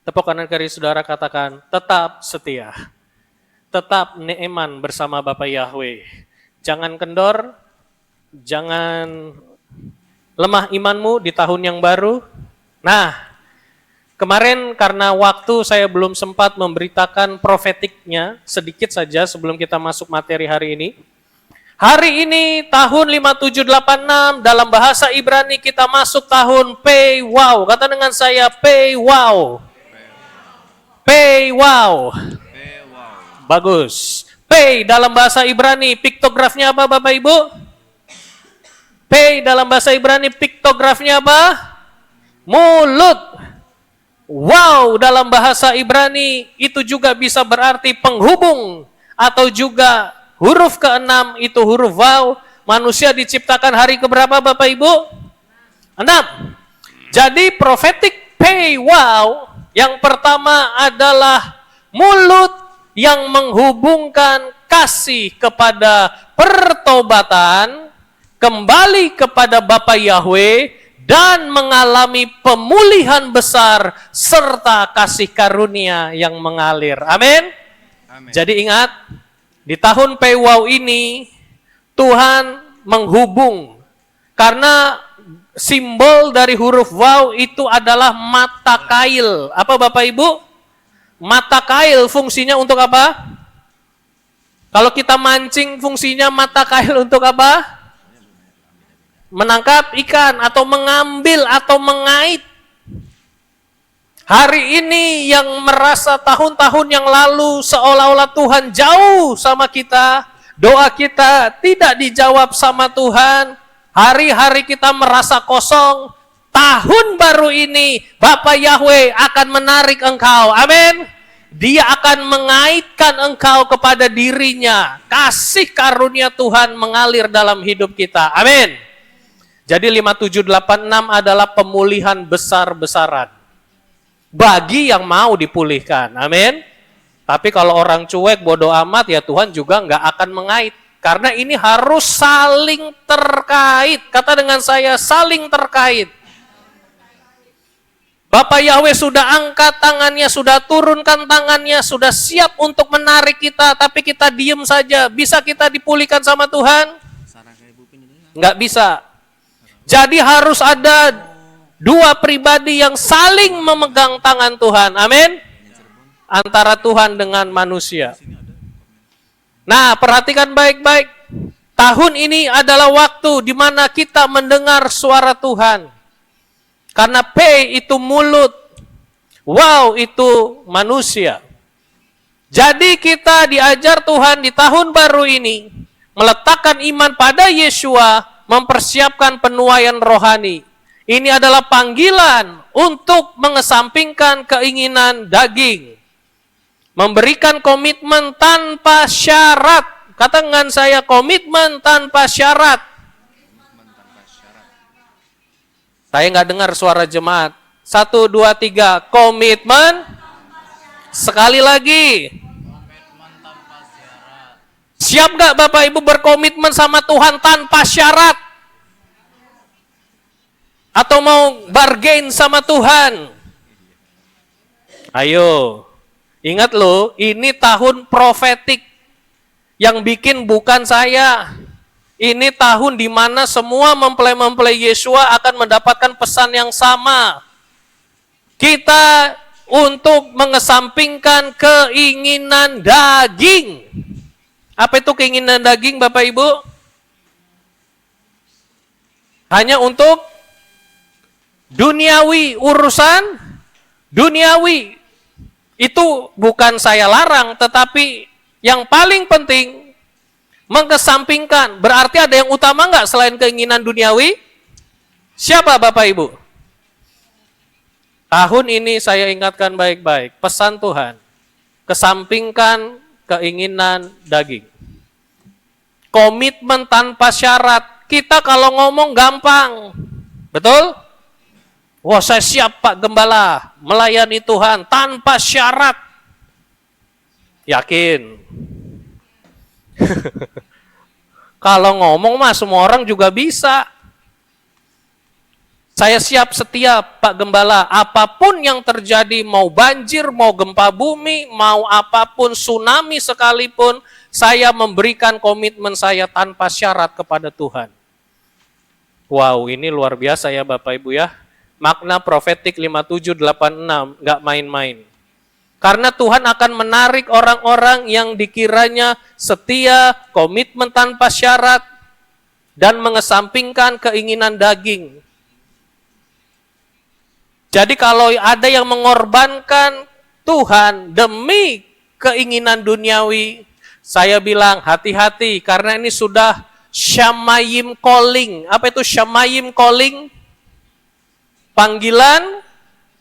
Tepuk kanan kiri saudara, katakan, tetap setia. Tetap neeman bersama Bapak Yahweh. Jangan kendor, jangan lemah imanmu di tahun yang baru. Nah, kemarin karena waktu saya belum sempat memberitakan profetiknya sedikit saja sebelum kita masuk materi hari ini. Hari ini tahun 5786 dalam bahasa Ibrani kita masuk tahun Pei Wow. Kata dengan saya Pei Wow. Pei Wow. Bagus. Pei dalam bahasa Ibrani piktografnya apa Bapak Ibu? Pei dalam bahasa Ibrani piktografnya apa? Mulut. Wow dalam bahasa Ibrani itu juga bisa berarti penghubung atau juga huruf ke-6 itu huruf wow. Manusia diciptakan hari keberapa Bapak Ibu? 6. Jadi prophetic Pei Wow yang pertama adalah mulut yang menghubungkan kasih kepada pertobatan, kembali kepada Bapa Yahweh, dan mengalami pemulihan besar serta kasih karunia yang mengalir. Amin. Jadi ingat, di tahun Pei Wow ini Tuhan menghubung, karena simbol dari huruf wow itu adalah mata kail. Apa Bapak Ibu? Mata kail fungsinya untuk apa? Kalau kita mancing fungsinya mata kail untuk apa? Menangkap ikan atau mengambil atau mengait. Hari ini yang merasa tahun-tahun yang lalu seolah-olah Tuhan jauh sama kita, doa kita tidak dijawab sama Tuhan, hari-hari kita merasa kosong, tahun baru ini Bapa Yahweh akan menarik engkau. Amin. Dia akan mengaitkan engkau kepada dirinya. Kasih karunia Tuhan mengalir dalam hidup kita. Amin. Jadi 5786 adalah pemulihan besar-besaran bagi yang mau dipulihkan. Amin. Tapi kalau orang cuek bodoh amat ya Tuhan juga nggak akan mengait. Karena ini harus saling terkait. Kata dengan saya saling terkait. Bapak Yahweh sudah angkat tangannya, sudah turunkan tangannya, sudah siap untuk menarik kita, tapi kita diem saja. Bisa kita dipulihkan sama Tuhan? Nggak bisa. Jadi harus ada dua pribadi yang saling memegang tangan Tuhan. Amin. Antara Tuhan dengan manusia. Nah, perhatikan baik-baik. Tahun ini adalah waktu di mana kita mendengar suara Tuhan. Karena P itu mulut, wow itu manusia. Jadi kita diajar Tuhan di tahun baru ini meletakkan iman pada Yeshua, mempersiapkan penuaian rohani. Ini adalah panggilan untuk mengesampingkan keinginan daging. Memberikan komitmen tanpa syarat. Kata dengan saya komitmen tanpa syarat. Saya nggak dengar suara jemaat. 1, 2, 3. Komitmen. Sekali lagi. Siap nggak Bapak Ibu berkomitmen sama Tuhan tanpa syarat? Atau mau bargain sama Tuhan? Ayo. Ingat loh, ini tahun profetik. Yang bikin bukan saya. Ini tahun di mana semua mempelai-mempelai Yeshua akan mendapatkan pesan yang sama. Kita untuk mengesampingkan keinginan daging. Apa itu keinginan daging Bapak Ibu? Hanya untuk duniawi, urusan duniawi. Itu bukan saya larang, tetapi yang paling penting mengesampingkan, berarti ada yang utama nggak selain keinginan duniawi? Siapa Bapak Ibu? Tahun ini saya ingatkan baik-baik, pesan Tuhan, kesampingkan keinginan daging. Komitmen tanpa syarat, kita kalau ngomong gampang, betul? Wah saya siap Pak Gembala, melayani Tuhan tanpa syarat. Yakin? Kalau ngomong mah semua orang juga bisa. Saya siap setia, Pak Gembala, apapun yang terjadi, mau banjir, mau gempa bumi, mau apapun, tsunami sekalipun, saya memberikan komitmen saya tanpa syarat kepada Tuhan. Wow, ini luar biasa ya Bapak Ibu ya. Makna profetik 5786, nggak main-main. Karena Tuhan akan menarik orang-orang yang dikiranya setia, komitmen tanpa syarat, dan mengesampingkan keinginan daging. Jadi kalau ada yang mengorbankan Tuhan demi keinginan duniawi, saya bilang hati-hati karena ini sudah Shamayim calling. Apa itu Shamayim calling? Panggilan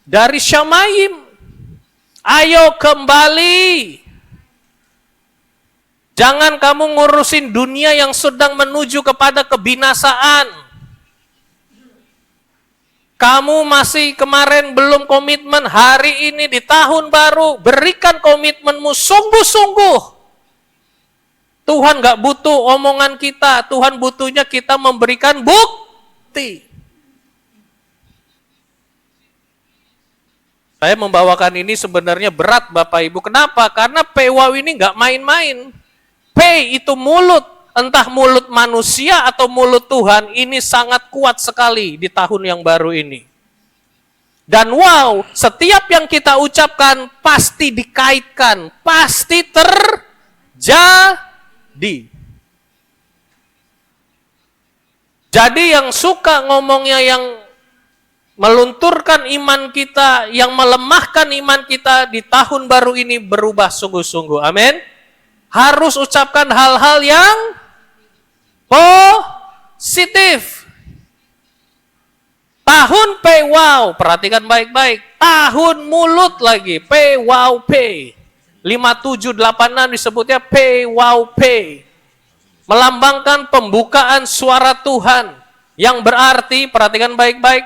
dari Shamayim. Ayo kembali. Jangan kamu ngurusin dunia yang sedang menuju kepada kebinasaan. Kamu masih kemarin belum komitmen, hari ini di tahun baru, berikan komitmenmu sungguh-sungguh. Tuhan gak butuh omongan kita, Tuhan butuhnya kita memberikan bukti. Saya membawakan ini sebenarnya berat Bapak Ibu. Kenapa? Karena PWAW ini gak main-main. P itu mulut, entah mulut manusia atau mulut Tuhan, ini sangat kuat sekali di tahun yang baru ini. Dan wow, setiap yang kita ucapkan pasti dikaitkan, pasti terjadi. Jadi yang suka ngomongnya yang melunturkan iman kita, yang melemahkan iman kita di tahun baru ini berubah sungguh-sungguh. Amin. Harus ucapkan hal-hal yang positif. Tahun PWAW, perhatikan baik-baik. Tahun mulut lagi, PWAW-P. 5786 disebutnya PWAW-P. Melambangkan pembukaan suara Tuhan. Yang berarti, perhatikan baik-baik.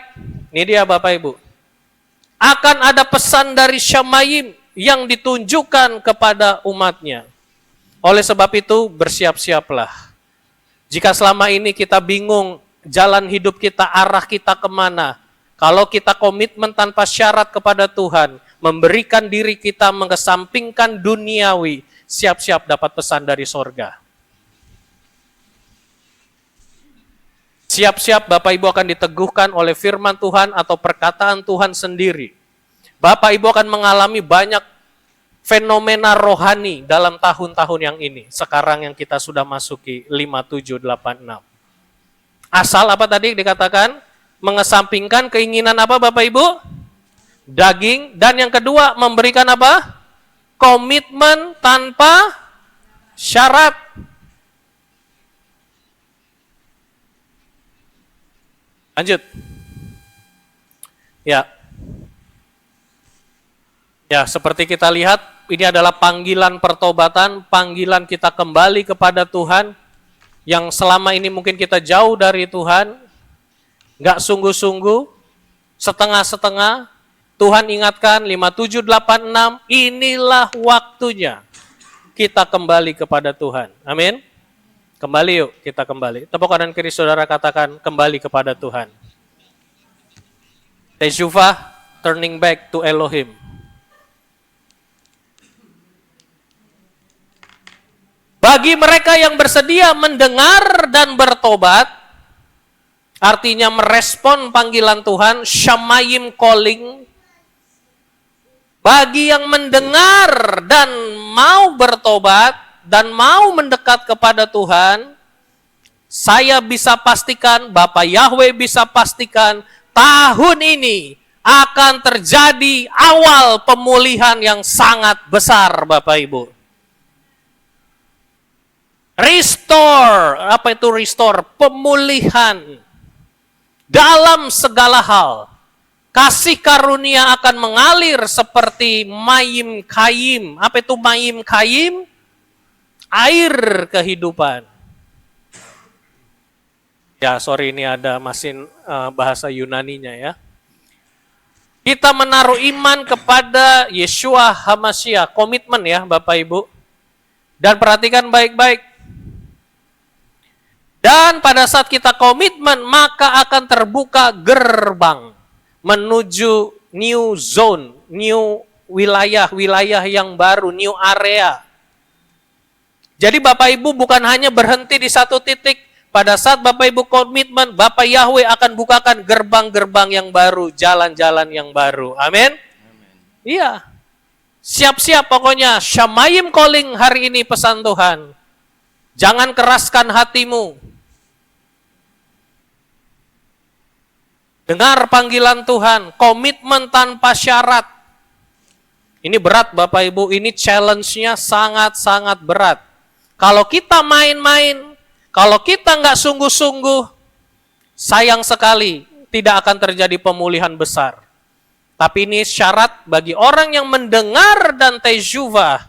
Ini dia Bapak Ibu. Akan ada pesan dari Shamayim yang ditunjukkan kepada umatnya. Oleh sebab itu, bersiap-siaplah. Jika selama ini kita bingung, jalan hidup kita, arah kita kemana, kalau kita komitmen tanpa syarat kepada Tuhan, memberikan diri kita mengesampingkan duniawi, siap-siap dapat pesan dari sorga. Siap-siap Bapak Ibu akan diteguhkan oleh firman Tuhan atau perkataan Tuhan sendiri. Bapak Ibu akan mengalami banyak fenomena rohani dalam tahun-tahun yang ini. Sekarang yang kita sudah masuki 5786. Asal apa tadi dikatakan? Mengesampingkan keinginan apa Bapak Ibu? Daging. Dan yang kedua memberikan apa? Komitmen tanpa syarat. Lanjut. Ya. Ya, seperti kita lihat, ini adalah panggilan pertobatan, panggilan kita kembali kepada Tuhan, yang selama ini mungkin kita jauh dari Tuhan, nggak sungguh-sungguh, setengah-setengah. Tuhan ingatkan 5786, inilah waktunya kita kembali kepada Tuhan. Amin. Kembali yuk, kita kembali. Tepuk kanan kiri saudara katakan, kembali kepada Tuhan. Teshuvah, turning back to Elohim. Bagi mereka yang bersedia mendengar dan bertobat, artinya merespon panggilan Tuhan, Shamayim calling. Bagi yang mendengar dan mau bertobat dan mau mendekat kepada Tuhan, saya bisa pastikan, Bapak Yahweh bisa pastikan, tahun ini akan terjadi awal pemulihan yang sangat besar Bapak Ibu. Restore, apa itu restore? Pemulihan dalam segala hal. Kasih karunia akan mengalir seperti mayim kayim. Apa itu mayim kayim? Air kehidupan. Ya, sorry ini ada mesin bahasa Yunaninya ya. Kita menaruh iman kepada Yeshua HaMashiach, komitmen ya Bapak Ibu. Dan perhatikan baik-baik. Dan pada saat kita komitmen, maka akan terbuka gerbang menuju new zone, new wilayah yang baru, new area. Jadi Bapak Ibu bukan hanya berhenti di satu titik. Pada saat Bapak Ibu komitmen, Bapak Yahweh akan bukakan gerbang-gerbang yang baru, jalan-jalan yang baru. Amin? Iya. Siap-siap pokoknya. Shamayim calling hari ini pesan Tuhan. Jangan keraskan hatimu. Dengar panggilan Tuhan, komitmen tanpa syarat. Ini berat Bapak Ibu, ini challenge-nya sangat-sangat berat. Kalau kita main-main, kalau kita nggak sungguh-sungguh, sayang sekali tidak akan terjadi pemulihan besar. Tapi ini syarat bagi orang yang mendengar dan tejuvah,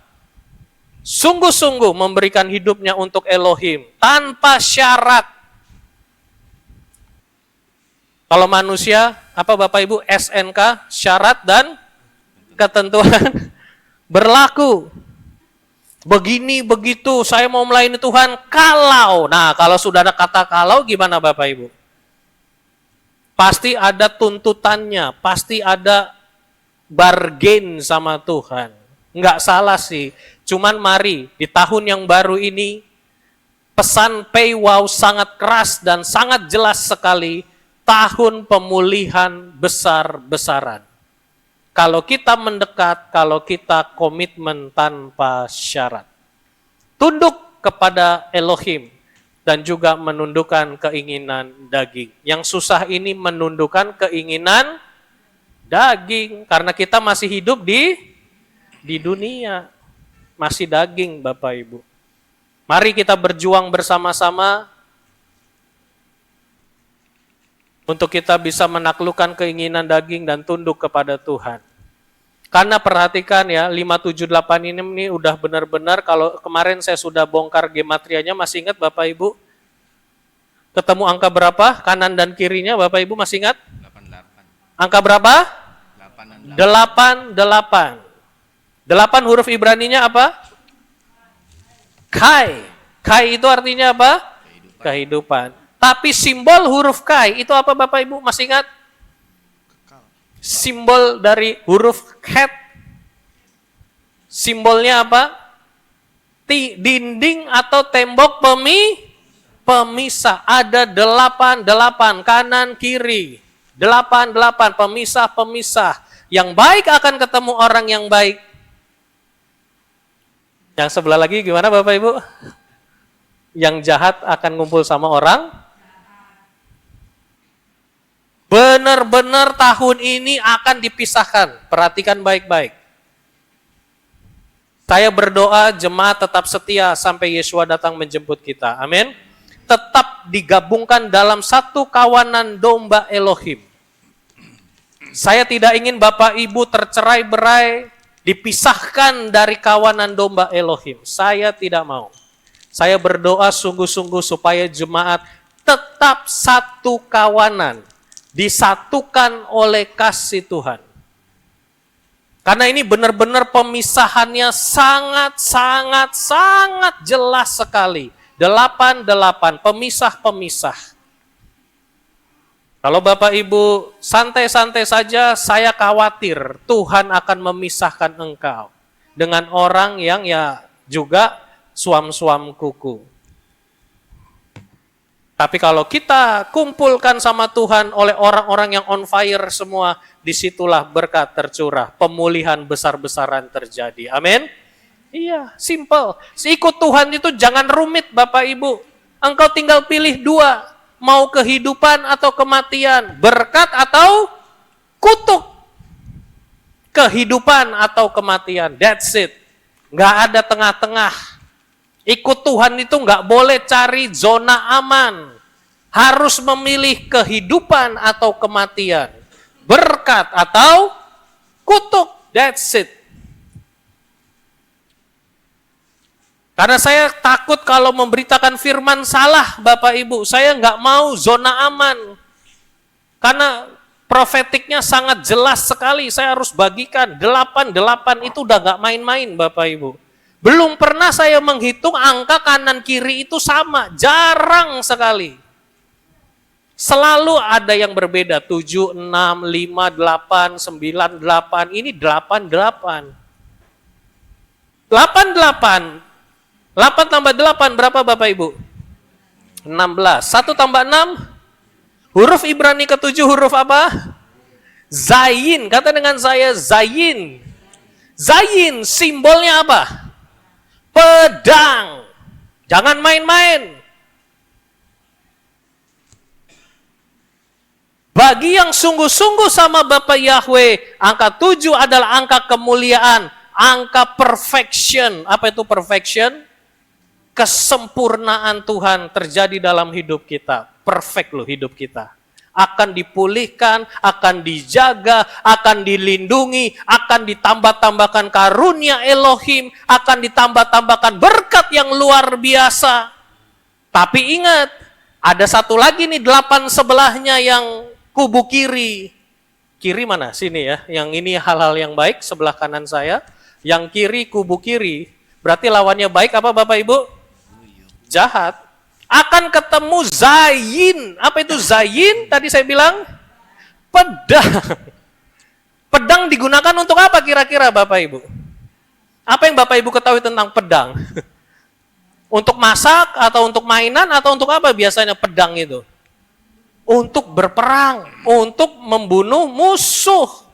sungguh-sungguh memberikan hidupnya untuk Elohim, tanpa syarat. Kalau manusia, apa Bapak Ibu? SNK, syarat dan ketentuan berlaku. Begini, begitu, saya mau melayani Tuhan kalau. Nah, kalau sudah ada kata kalau, gimana Bapak Ibu? Pasti ada tuntutannya, pasti ada bargain sama Tuhan. Enggak salah sih, cuman mari di tahun yang baru ini, pesan pay wow sangat keras dan sangat jelas sekali. Tahun pemulihan besar-besaran. Kalau kita mendekat, kalau kita komitmen tanpa syarat. Tunduk kepada Elohim dan juga menundukkan keinginan daging. Yang susah ini menundukkan keinginan daging. Karena kita masih hidup di dunia. Masih daging Bapak Ibu. Mari kita berjuang bersama-sama untuk kita bisa menaklukkan keinginan daging dan tunduk kepada Tuhan. Karena perhatikan ya, 578 ini udah benar-benar, kalau kemarin saya sudah bongkar gematrianya, masih ingat Bapak Ibu? Ketemu angka berapa? Kanan dan kirinya Bapak Ibu masih ingat? 88. Angka berapa? 88. 8 huruf Ibraninya apa? Kai. Kai itu artinya apa? Kehidupan. Tapi simbol huruf Kai itu apa Bapak Ibu? Masih ingat? Simbol dari huruf Het. Simbolnya apa? Dinding atau tembok pemisah. Ada 8 kanan kiri. 8 pemisah. Yang baik akan ketemu orang yang baik. Yang sebelah lagi gimana Bapak Ibu? Yang jahat akan ngumpul sama orang. Benar-benar tahun ini akan dipisahkan. Perhatikan baik-baik. Saya berdoa jemaat tetap setia sampai Yesua datang menjemput kita. Amin. Tetap digabungkan dalam satu kawanan domba Elohim. Saya tidak ingin Bapak Ibu tercerai-berai, dipisahkan dari kawanan domba Elohim. Saya tidak mau. Saya berdoa sungguh-sungguh supaya jemaat tetap satu kawanan. Disatukan oleh kasih Tuhan. Karena ini benar-benar pemisahannya sangat jelas sekali. 8 pemisah. Kalau Bapak Ibu santai-santai saja, saya khawatir Tuhan akan memisahkan engkau dengan orang yang ya juga suam-suam kuku. Tapi kalau kita kumpulkan sama Tuhan oleh orang-orang yang on fire semua, disitulah berkat tercurah, pemulihan besar-besaran terjadi. Amin? Iya, simple. Ikut Tuhan itu jangan rumit Bapak Ibu. Engkau tinggal pilih 2, mau kehidupan atau kematian, berkat atau kutuk. Kehidupan atau kematian, that's it. Nggak ada tengah-tengah. Ikut Tuhan itu nggak boleh cari zona aman. Harus memilih kehidupan atau kematian. Berkat atau kutuk. That's it. Karena saya takut kalau memberitakan firman salah Bapak Ibu. Saya nggak mau zona aman. Karena profetiknya sangat jelas sekali. Saya harus bagikan. 8 itu udah nggak main-main Bapak Ibu. Belum pernah saya menghitung angka kanan kiri itu sama, jarang sekali. Selalu ada yang berbeda, 7, 6, 5, 8, 9, 8, ini 8, 8. 8, 8. 8 tambah 8 berapa Bapak Ibu? 16. 1 tambah 6, huruf Ibrani ke-7 huruf apa? Zayin. Kata dengan saya, Zayin. Zayin simbolnya apa? Pedang. Jangan main-main. Bagi yang sungguh-sungguh sama Bapak Yahweh, angka 7 adalah angka kemuliaan, angka perfection. Apa itu perfection? Kesempurnaan Tuhan terjadi dalam hidup kita. Perfect loh hidup kita. Akan dipulihkan, akan dijaga, akan dilindungi, akan ditambah-tambahkan karunia Elohim, akan ditambah-tambahkan berkat yang luar biasa. Tapi ingat, ada satu lagi nih 8 sebelahnya yang kubu kiri. Kiri mana? Sini ya. Yang ini hal-hal yang baik, sebelah kanan saya. Yang kiri, kubu kiri. Berarti lawannya baik apa Bapak Ibu? Jahat. Akan ketemu Zayin. Apa itu Zayin? Tadi saya bilang pedang. Pedang digunakan untuk apa kira-kira Bapak Ibu? Apa yang Bapak Ibu ketahui tentang pedang? Untuk masak atau untuk mainan atau untuk apa biasanya pedang itu? Untuk berperang, untuk membunuh musuh.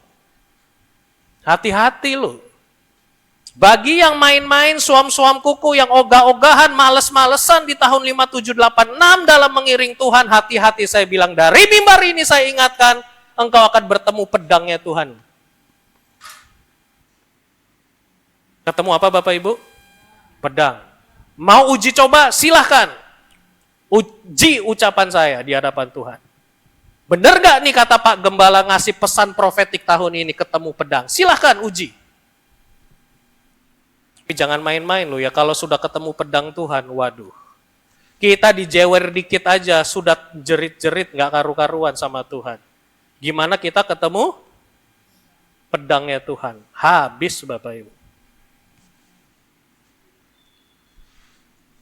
Hati-hati loh. Bagi yang main-main, suam-suam kuku, yang ogah-ogahan, males-malesan di tahun 5786 dalam mengiring Tuhan, hati-hati saya bilang dari mimbar ini saya ingatkan, engkau akan bertemu pedangnya Tuhan. Ketemu apa Bapak Ibu? Pedang. Mau uji coba? Silahkan. Uji ucapan saya di hadapan Tuhan. Benar gak nih kata Pak Gembala ngasih pesan profetik tahun ini ketemu pedang? Silahkan uji. Tapi jangan main-main loh ya, kalau sudah ketemu pedang Tuhan, waduh. Kita dijewer dikit aja, sudah jerit-jerit gak karu-karuan sama Tuhan. Gimana kita ketemu pedangnya Tuhan? Habis Bapak Ibu.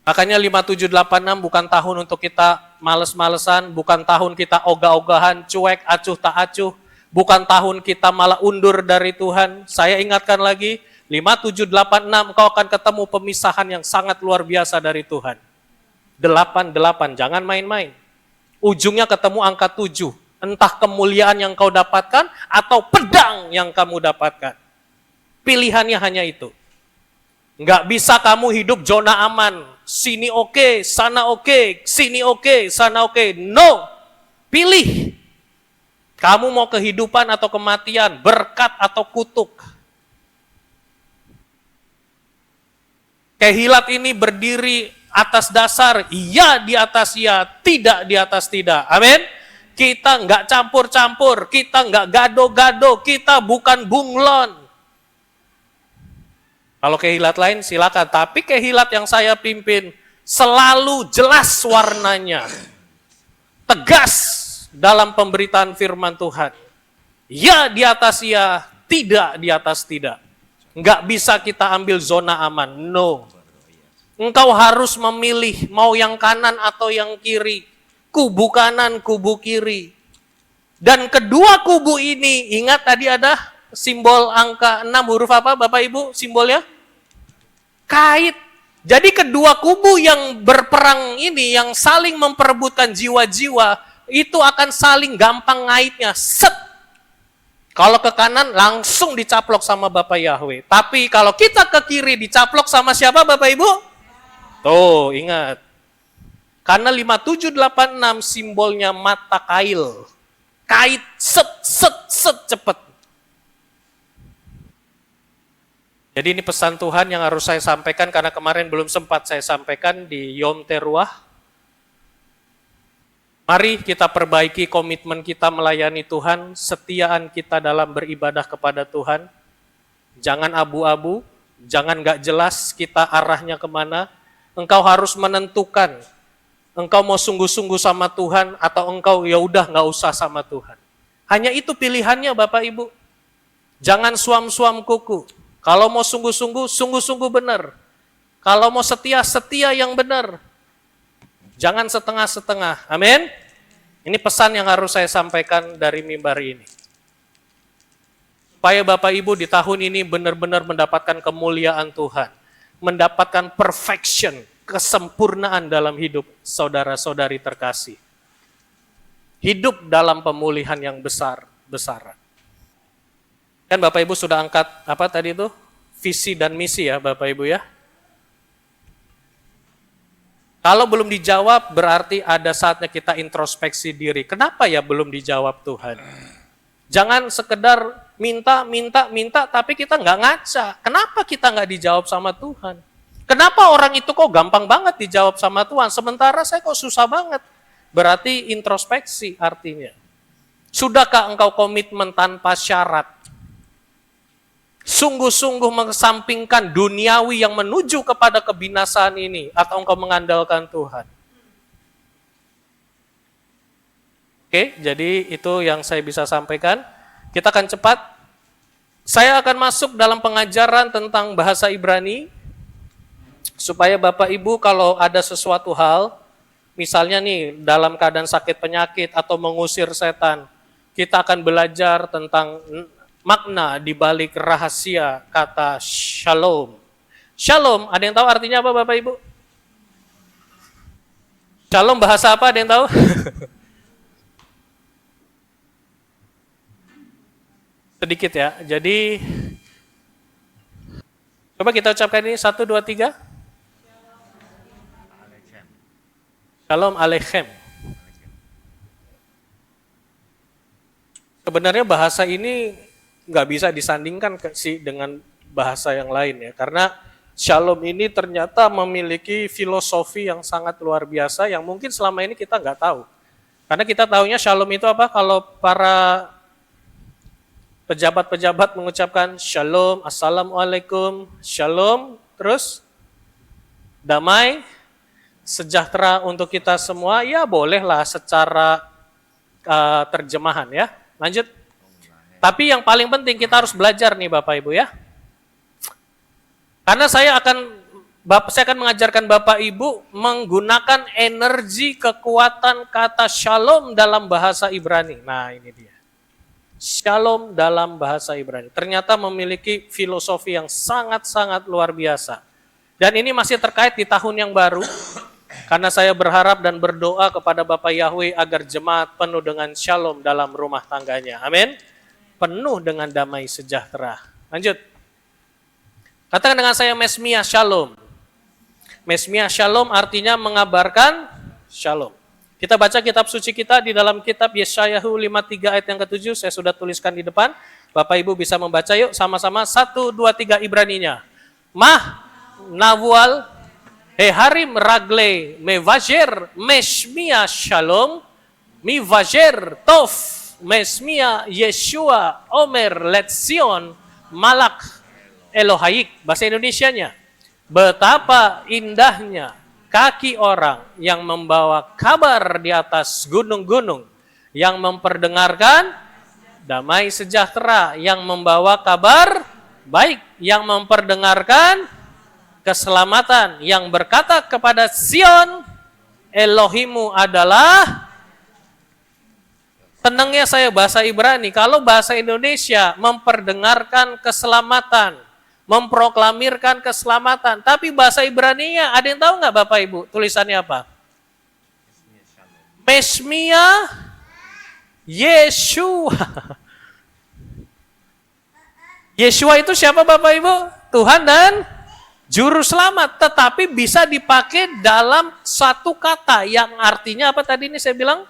Makanya 5786 bukan tahun untuk kita males-malesan, bukan tahun kita ogah-ogahan, cuek, acuh tak acuh, bukan tahun kita malah undur dari Tuhan. Saya ingatkan lagi, 5786 kau akan ketemu pemisahan yang sangat luar biasa dari Tuhan. 88, jangan main-main. Ujungnya ketemu angka 7, entah kemuliaan yang kau dapatkan atau pedang yang kamu dapatkan. Pilihannya hanya itu. Nggak bisa kamu hidup zona aman. Sini oke, sana oke, sini oke, sana oke. No. Pilih. Kamu mau kehidupan atau kematian, berkat atau kutuk. Kehilat ini berdiri atas dasar, iya di atas iya, tidak di atas tidak. Amin. Kita nggak campur-campur, kita nggak gado-gado, kita bukan bunglon. Kalau kehilat lain silakan, tapi kehilat yang saya pimpin selalu jelas warnanya. Tegas dalam pemberitaan firman Tuhan. Ya di atas ya, tidak di atas tidak. Enggak bisa kita ambil zona aman, no. Engkau harus memilih mau yang kanan atau yang kiri. Kubu kanan, kubu kiri. Dan kedua kubu ini, ingat tadi ada simbol angka 6 huruf apa Bapak Ibu simbolnya? Kait. Jadi kedua kubu yang berperang ini, yang saling memperebutkan jiwa-jiwa, itu akan saling gampang ngaitnya. Set. Kalau ke kanan langsung dicaplok sama Bapak Yahweh. Tapi kalau kita ke kiri dicaplok sama siapa Bapak Ibu? Tuh ingat. Karena 5786 simbolnya mata kail. Kait set set set cepet. Jadi ini pesan Tuhan yang harus saya sampaikan karena kemarin belum sempat saya sampaikan di Yom Teruah. Mari kita perbaiki komitmen kita melayani Tuhan, setiaan kita dalam beribadah kepada Tuhan. Jangan abu-abu, jangan gak jelas kita arahnya kemana. Engkau harus menentukan, engkau mau sungguh-sungguh sama Tuhan atau engkau ya udah gak usah sama Tuhan. Hanya itu pilihannya Bapak Ibu. Jangan suam-suam kuku. Kalau mau sungguh-sungguh, sungguh-sungguh benar. Kalau mau setia, setia yang benar. Jangan setengah-setengah. Amin. Ini pesan yang harus saya sampaikan dari mimbar ini. Supaya Bapak Ibu di tahun ini benar-benar mendapatkan kemuliaan Tuhan. Mendapatkan perfection, kesempurnaan dalam hidup saudara-saudari terkasih. Hidup dalam pemulihan yang besar-besaran. Kan Bapak Ibu sudah angkat apa tadi itu? Visi dan misi ya Bapak Ibu ya. Kalau belum dijawab berarti ada saatnya kita introspeksi diri. Kenapa ya belum dijawab Tuhan? Jangan sekedar minta, tapi kita nggak ngaca. Kenapa kita nggak dijawab sama Tuhan? Kenapa orang itu kok gampang banget dijawab sama Tuhan, sementara saya kok susah banget? Berarti introspeksi artinya. Sudahkah engkau komitmen tanpa syarat? Sungguh-sungguh mengesampingkan duniawi yang menuju kepada kebinasaan ini, atau engkau mengandalkan Tuhan? Oke, jadi itu yang saya bisa sampaikan. Kita akan cepat. Saya akan masuk dalam pengajaran tentang bahasa Ibrani, supaya Bapak Ibu kalau ada sesuatu hal, misalnya nih dalam keadaan sakit penyakit atau mengusir setan, kita akan belajar tentang makna di balik rahasia kata shalom. Shalom, ada yang tahu artinya apa Bapak Ibu? Shalom bahasa apa, ada yang tahu? Sedikit ya, jadi coba kita ucapkan ini, 1, 2, 3. Shalom Aleichem. Sebenarnya bahasa ini nggak bisa disandingkan dengan bahasa yang lain ya, karena shalom ini ternyata memiliki filosofi yang sangat luar biasa yang mungkin selama ini kita nggak tahu. Karena kita tahunya shalom itu apa? Kalau para pejabat-pejabat mengucapkan shalom, assalamualaikum, shalom, terus damai, sejahtera untuk kita semua, ya bolehlah secara terjemahan ya. Lanjut. Tapi yang paling penting kita harus belajar nih Bapak Ibu ya. Karena saya akan mengajarkan Bapak Ibu menggunakan energi kekuatan kata shalom dalam bahasa Ibrani. Nah ini dia. Shalom dalam bahasa Ibrani. Ternyata memiliki filosofi yang sangat-sangat luar biasa. Dan ini masih terkait di tahun yang baru. Karena saya berharap dan berdoa kepada Bapak Yahweh agar jemaat penuh dengan shalom dalam rumah tangganya. Amin. Penuh dengan damai sejahtera. Lanjut. Katakan dengan saya Mesmia Shalom. Mesmia Shalom artinya mengabarkan shalom. Kita baca kitab suci kita di dalam kitab Yeshayahu 53 ayat yang ke-7. Saya sudah tuliskan di depan. Bapak Ibu bisa membaca yuk sama-sama. 1, 2, 3 Ibraninya. Mah, Navual, Heharim Ragle, Mevajer, Mesmia Shalom, Mivajer Tov, Mesmia Yeshua, Omer Letsion, Malak Elohayik. Bahasa Indonesianya. Betapa indahnya kaki orang yang membawa kabar di atas gunung-gunung, yang memperdengarkan damai sejahtera, yang membawa kabar baik, yang memperdengarkan keselamatan, yang berkata kepada Sion, Elohimu adalah. Senangnya saya bahasa Ibrani, kalau bahasa Indonesia memperdengarkan keselamatan, memproklamirkan keselamatan. Tapi bahasa Ibraninya, ada yang tahu nggak Bapak Ibu tulisannya apa? Mesmia Yeshua. Yeshua itu siapa Bapak Ibu? Tuhan dan Juru Selamat. Tetapi bisa dipakai dalam satu kata yang artinya apa tadi ini saya bilang?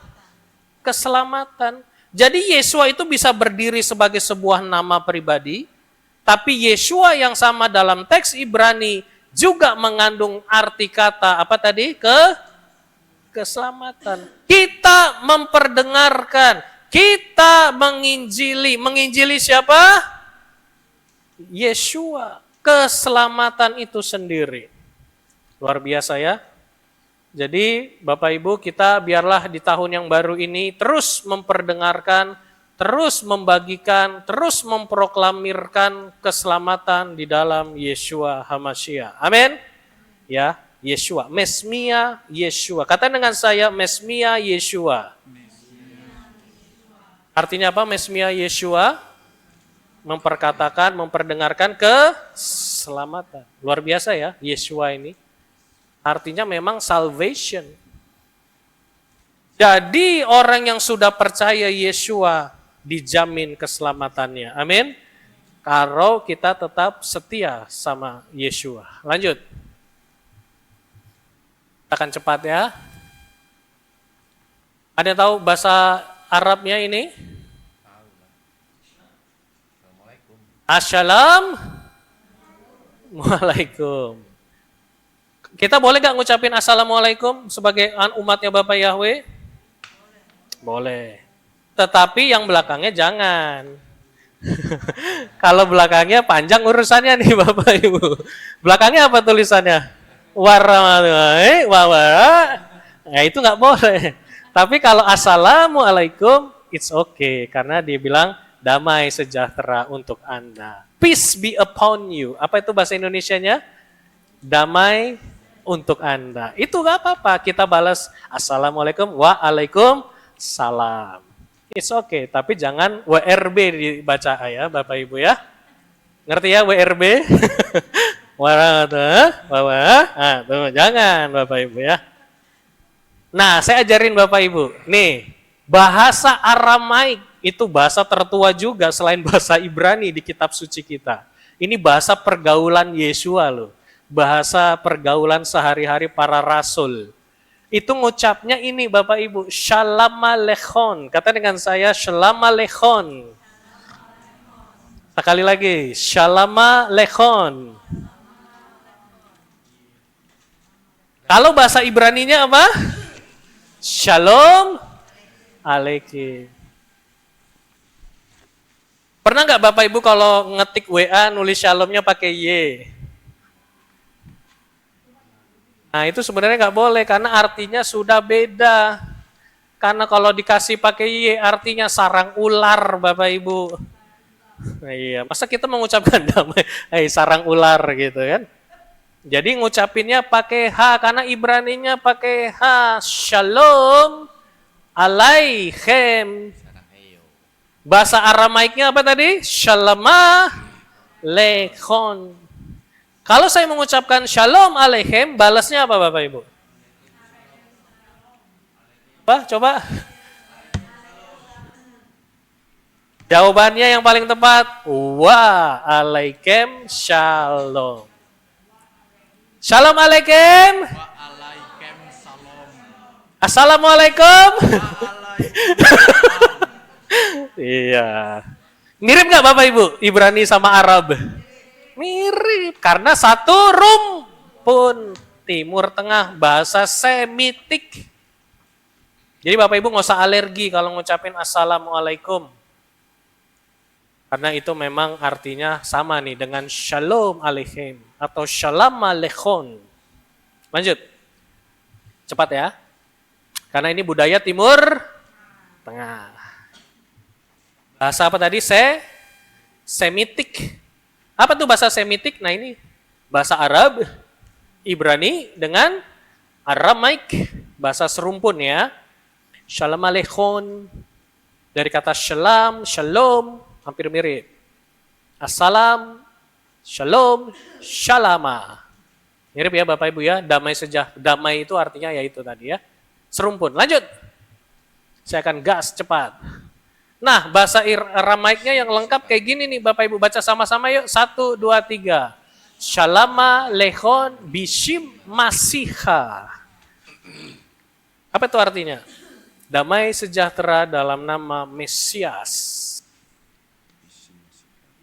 Keselamatan. Jadi Yeshua itu bisa berdiri sebagai sebuah nama pribadi. Tapi Yeshua yang sama dalam teks Ibrani juga mengandung arti kata apa tadi? Keselamatan. Kita memperdengarkan, kita menginjili. Menginjili siapa? Yeshua. Keselamatan itu sendiri. Luar biasa ya. Jadi Bapak Ibu kita biarlah di tahun yang baru ini terus memperdengarkan, terus membagikan, terus memproklamirkan keselamatan di dalam Yeshua HaMashiach. Amin. ya, Yeshua. Mesmia Yeshua. Kata dengan saya, Mesmia Yeshua. Artinya apa Mesmia Yeshua? Memperkatakan, memperdengarkan keselamatan. Luar biasa ya, Yeshua ini. Artinya memang salvation. Jadi orang yang sudah percaya Yeshua dijamin keselamatannya. Amin. Kalau kita tetap setia sama Yeshua. Lanjut. Akan cepat ya. Ada yang tahu bahasa Arabnya ini? Assalamualaikum. Kita boleh gak ngucapin Assalamualaikum sebagai umatnya Bapak Yahweh? Boleh. Tetapi yang belakangnya jangan. Kalau belakangnya panjang urusannya nih Bapak Ibu. Belakangnya apa tulisannya? Warahmatullahi wabarakatuh. Nah itu gak boleh. Tapi kalau Assalamualaikum, it's okay. Karena dia bilang, damai sejahtera untuk Anda. Peace be upon you. Apa itu bahasa Indonesianya? Damai untuk Anda. Itu gak apa-apa. Kita balas Assalamualaikum, waalaikumsalam. It's okay. Tapi jangan WRB dibaca ya Bapak Ibu ya. Ngerti ya WRB? Warahmatullahi jangan Bapak Ibu ya. Nah saya ajarin Bapak Ibu. Nih bahasa Aramaik. Itu bahasa tertua juga selain bahasa Ibrani di kitab suci kita. Ini bahasa pergaulan Yeshua loh. Bahasa pergaulan sehari-hari para rasul. Itu ngucapnya ini Bapak Ibu. Shalom Alechon. Kata dengan saya Shalom Alechon. Sekali lagi. Shalom Alechon. Kalau bahasa Ibraninya apa? Shalom Aleichem. Pernah nggak Bapak Ibu kalau ngetik WA nulis shalomnya pakai Y? Nah itu sebenarnya nggak boleh karena artinya sudah beda. Karena kalau dikasih pakai Y artinya sarang ular Bapak Ibu. Nah, iya, masa kita mengucapkan damai, sarang ular gitu kan? Jadi ngucapinnya pakai H karena Ibraninya pakai H. Shalom Aleichem. Bahasa Aramaiknya apa tadi? Shalom Alechon. Kalau saya mengucapkan Shalom Aleichem, balasnya apa Bapak Ibu? Apa? Coba. Jawabannya yang paling tepat. Wa alaikum shalom. Shalom Aleichem. Wa alaikum salam. Assalamualaikum. Iya. Mirip nggak Bapak Ibu? Ibrani sama Arab? Mirip. Karena satu rumpun. Timur Tengah, bahasa Semitik. Jadi Bapak Ibu nggak usah alergi kalau ngucapin Assalamualaikum. Karena itu memang artinya sama nih dengan Shalom Aleichem atau Shalom Alechon. Lanjut. Cepat ya. Karena ini budaya Timur Tengah. Bahasa apa tadi? Semitik. Apa tuh bahasa Semitik? Nah ini bahasa Arab, Ibrani dengan Aramaik. Bahasa serumpun ya. Shalom Alechon. Dari kata shalom, shalom, hampir mirip. Assalam, shalom, shalama. Mirip ya Bapak Ibu ya. Damai sejahtera. Damai itu artinya ya itu tadi ya. Serumpun. Lanjut. Saya akan gas cepat. Nah, bahasa Aramaiknya yang lengkap kayak gini nih Bapak Ibu baca sama-sama yuk. 1, 2, 3. Shalama lechon bishim masiha. Apa itu artinya? Damai sejahtera dalam nama Mesias.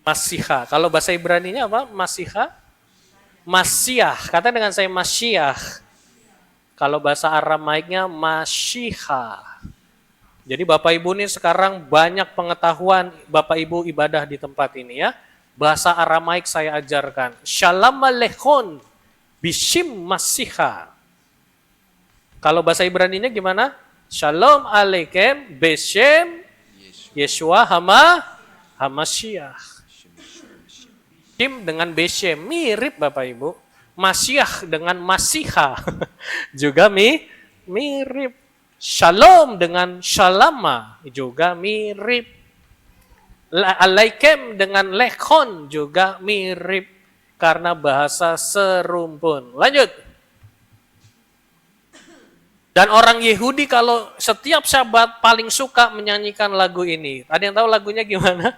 Masiha. Kalau bahasa Ibraninya apa? Masiha? Masyah. Kata dengan saya Masyah. Kalau bahasa Aramaiknya Masyiha. Jadi Bapak Ibu nih sekarang banyak pengetahuan Bapak Ibu ibadah di tempat ini ya. Bahasa Aramaik saya ajarkan. Shalom Alechon bishim Masiha. Kalau bahasa Ibraninya gimana? Shalom Aleichem beshem Yeshua Hamashiach. Shim dengan beshem mirip Bapak Ibu. Masyah dengan Masiha juga mirip. Shalom dengan Shalama juga mirip. Alaikem dengan Lekhon juga mirip. Karena bahasa serumpun. Lanjut. Dan orang Yahudi kalau setiap Sabat paling suka menyanyikan lagu ini. Ada yang tahu lagunya gimana?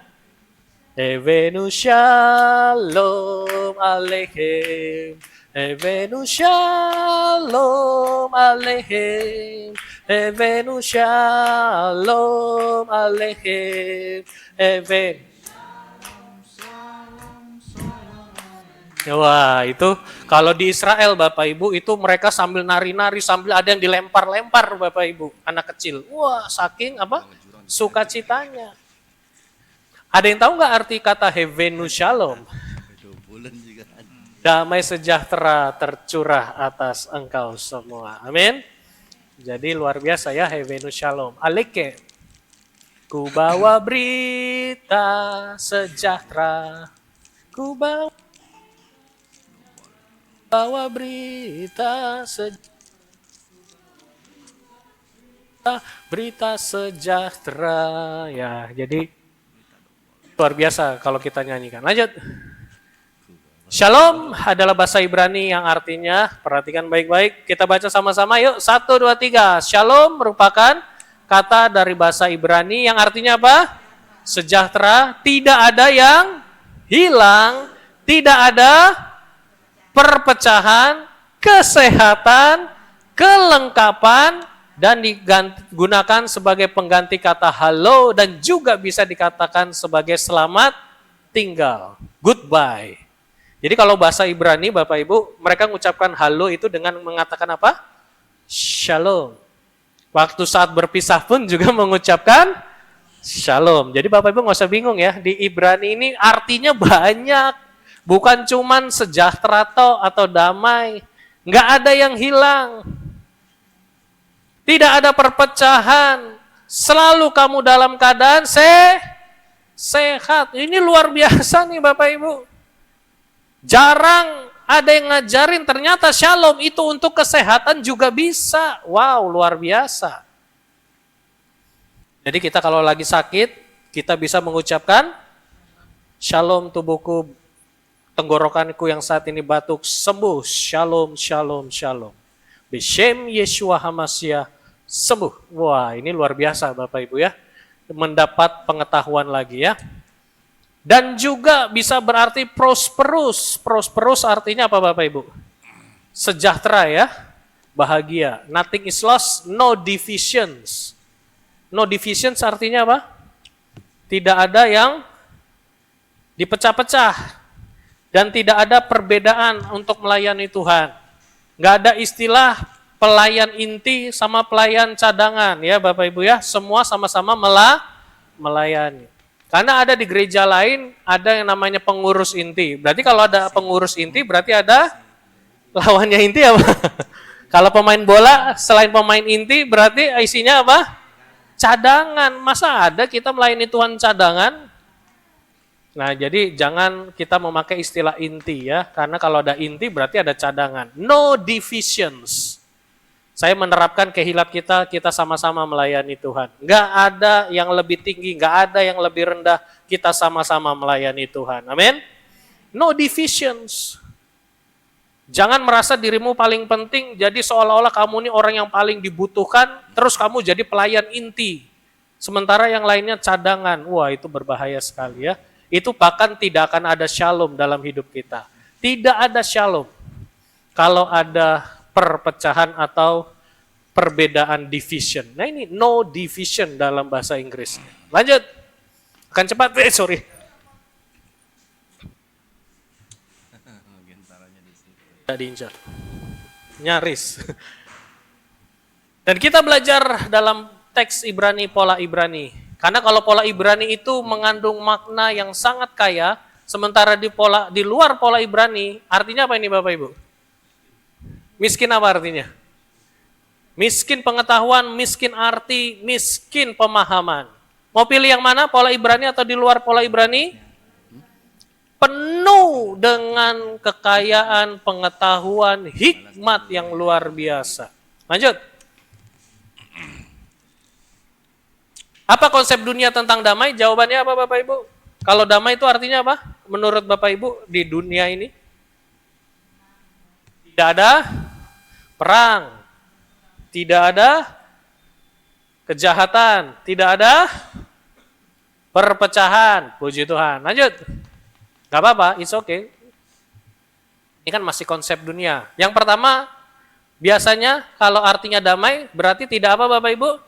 Evenu Shalom Aleichem. Evenu Shalom Aleichem. Evenu Shalom Aleichem. Wah, itu kalau di Israel Bapak Ibu itu mereka sambil nari-nari, sambil ada yang dilempar-lempar Bapak Ibu, anak kecil. Wah, saking apa? Sukacitanya. Ada yang tahu nggak arti kata Hevenu Shalom? Damai sejahtera tercurah atas engkau semua. Amin. Jadi luar biasa ya Hevenu Shalom. Alike. Ku bawa berita sejahtera. Ku bawa berita sejahtera ya. Jadi luar biasa kalau kita nyanyikan. Lanjut. Shalom adalah bahasa Ibrani yang artinya, perhatikan baik-baik, kita baca sama-sama yuk. 1, 2, 3. Shalom merupakan kata dari bahasa Ibrani yang artinya apa? Sejahtera, tidak ada yang hilang, tidak ada perpecahan, kesehatan, kelengkapan, dan digunakan sebagai pengganti kata halo dan juga bisa dikatakan sebagai selamat tinggal, goodbye. Jadi kalau bahasa Ibrani Bapak Ibu, mereka mengucapkan halo itu dengan mengatakan apa? Shalom. Waktu saat berpisah pun juga mengucapkan shalom. Jadi Bapak Ibu nggak usah bingung ya, di Ibrani ini artinya banyak. Bukan cuman sejahtera atau damai. Nggak ada yang hilang. Tidak ada perpecahan. Selalu kamu dalam keadaan sehat. Ini luar biasa nih Bapak Ibu. Jarang ada yang ngajarin ternyata shalom itu untuk kesehatan juga bisa. Wow, luar biasa. Jadi kita kalau lagi sakit, kita bisa mengucapkan shalom tubuhku, tenggorokanku yang saat ini batuk sembuh. Shalom, shalom, shalom. Beshem Yeshua HaMashiach sembuh. Wah, ini luar biasa Bapak Ibu ya. Mendapat pengetahuan lagi ya. Dan juga bisa berarti prosperous. Prosperous artinya apa Bapak Ibu? Sejahtera ya. Bahagia. Nothing is lost, no divisions. No divisions artinya apa? Tidak ada yang dipecah-pecah. Dan tidak ada perbedaan untuk melayani Tuhan. Nggak ada istilah pelayan inti sama pelayan cadangan ya Bapak Ibu ya. Semua sama-sama melayani. Karena ada di gereja lain, ada yang namanya pengurus inti. Berarti kalau ada pengurus inti, berarti ada lawannya inti apa? Kalau pemain bola, selain pemain inti, berarti isinya apa? Cadangan. Masa ada kita melayani Tuhan cadangan? Nah, jadi jangan kita memakai istilah inti ya. Karena kalau ada inti, berarti ada cadangan. No divisions. Saya menerapkan kehilat kita sama-sama melayani Tuhan. Nggak ada yang lebih tinggi, nggak ada yang lebih rendah, kita sama-sama melayani Tuhan. Amin. No divisions. Jangan merasa dirimu paling penting, jadi seolah-olah kamu ini orang yang paling dibutuhkan, terus kamu jadi pelayan inti. Sementara yang lainnya cadangan. Wah, itu berbahaya sekali ya. Itu bahkan tidak akan ada shalom dalam hidup kita. Tidak ada shalom kalau ada perpecahan atau perbedaan division. Nah ini no division dalam bahasa Inggris. Lanjut. Akan cepat. Sorry. Tidak diincar. Nyaris. Dan kita belajar dalam teks Ibrani, pola Ibrani. Karena kalau pola Ibrani itu mengandung makna yang sangat kaya, sementara di luar pola Ibrani, artinya apa ini Bapak Ibu? Miskin apa artinya? Miskin pengetahuan, miskin arti, miskin pemahaman. Mau pilih yang mana? Pola Ibrani atau di luar pola Ibrani? Penuh penuh dengan kekayaan pengetahuan hikmat yang luar biasa. Lanjut. Apa konsep dunia tentang damai? Jawabannya apa Bapak Ibu? Kalau damai itu artinya apa? Menurut Bapak Ibu di dunia ini? Tidak ada perang. Tidak ada kejahatan. Tidak ada perpecahan. Puji Tuhan. Lanjut. Gak apa-apa, it's okay. Ini kan masih konsep dunia. Yang pertama, biasanya kalau artinya damai, berarti tidak apa Bapak Ibu?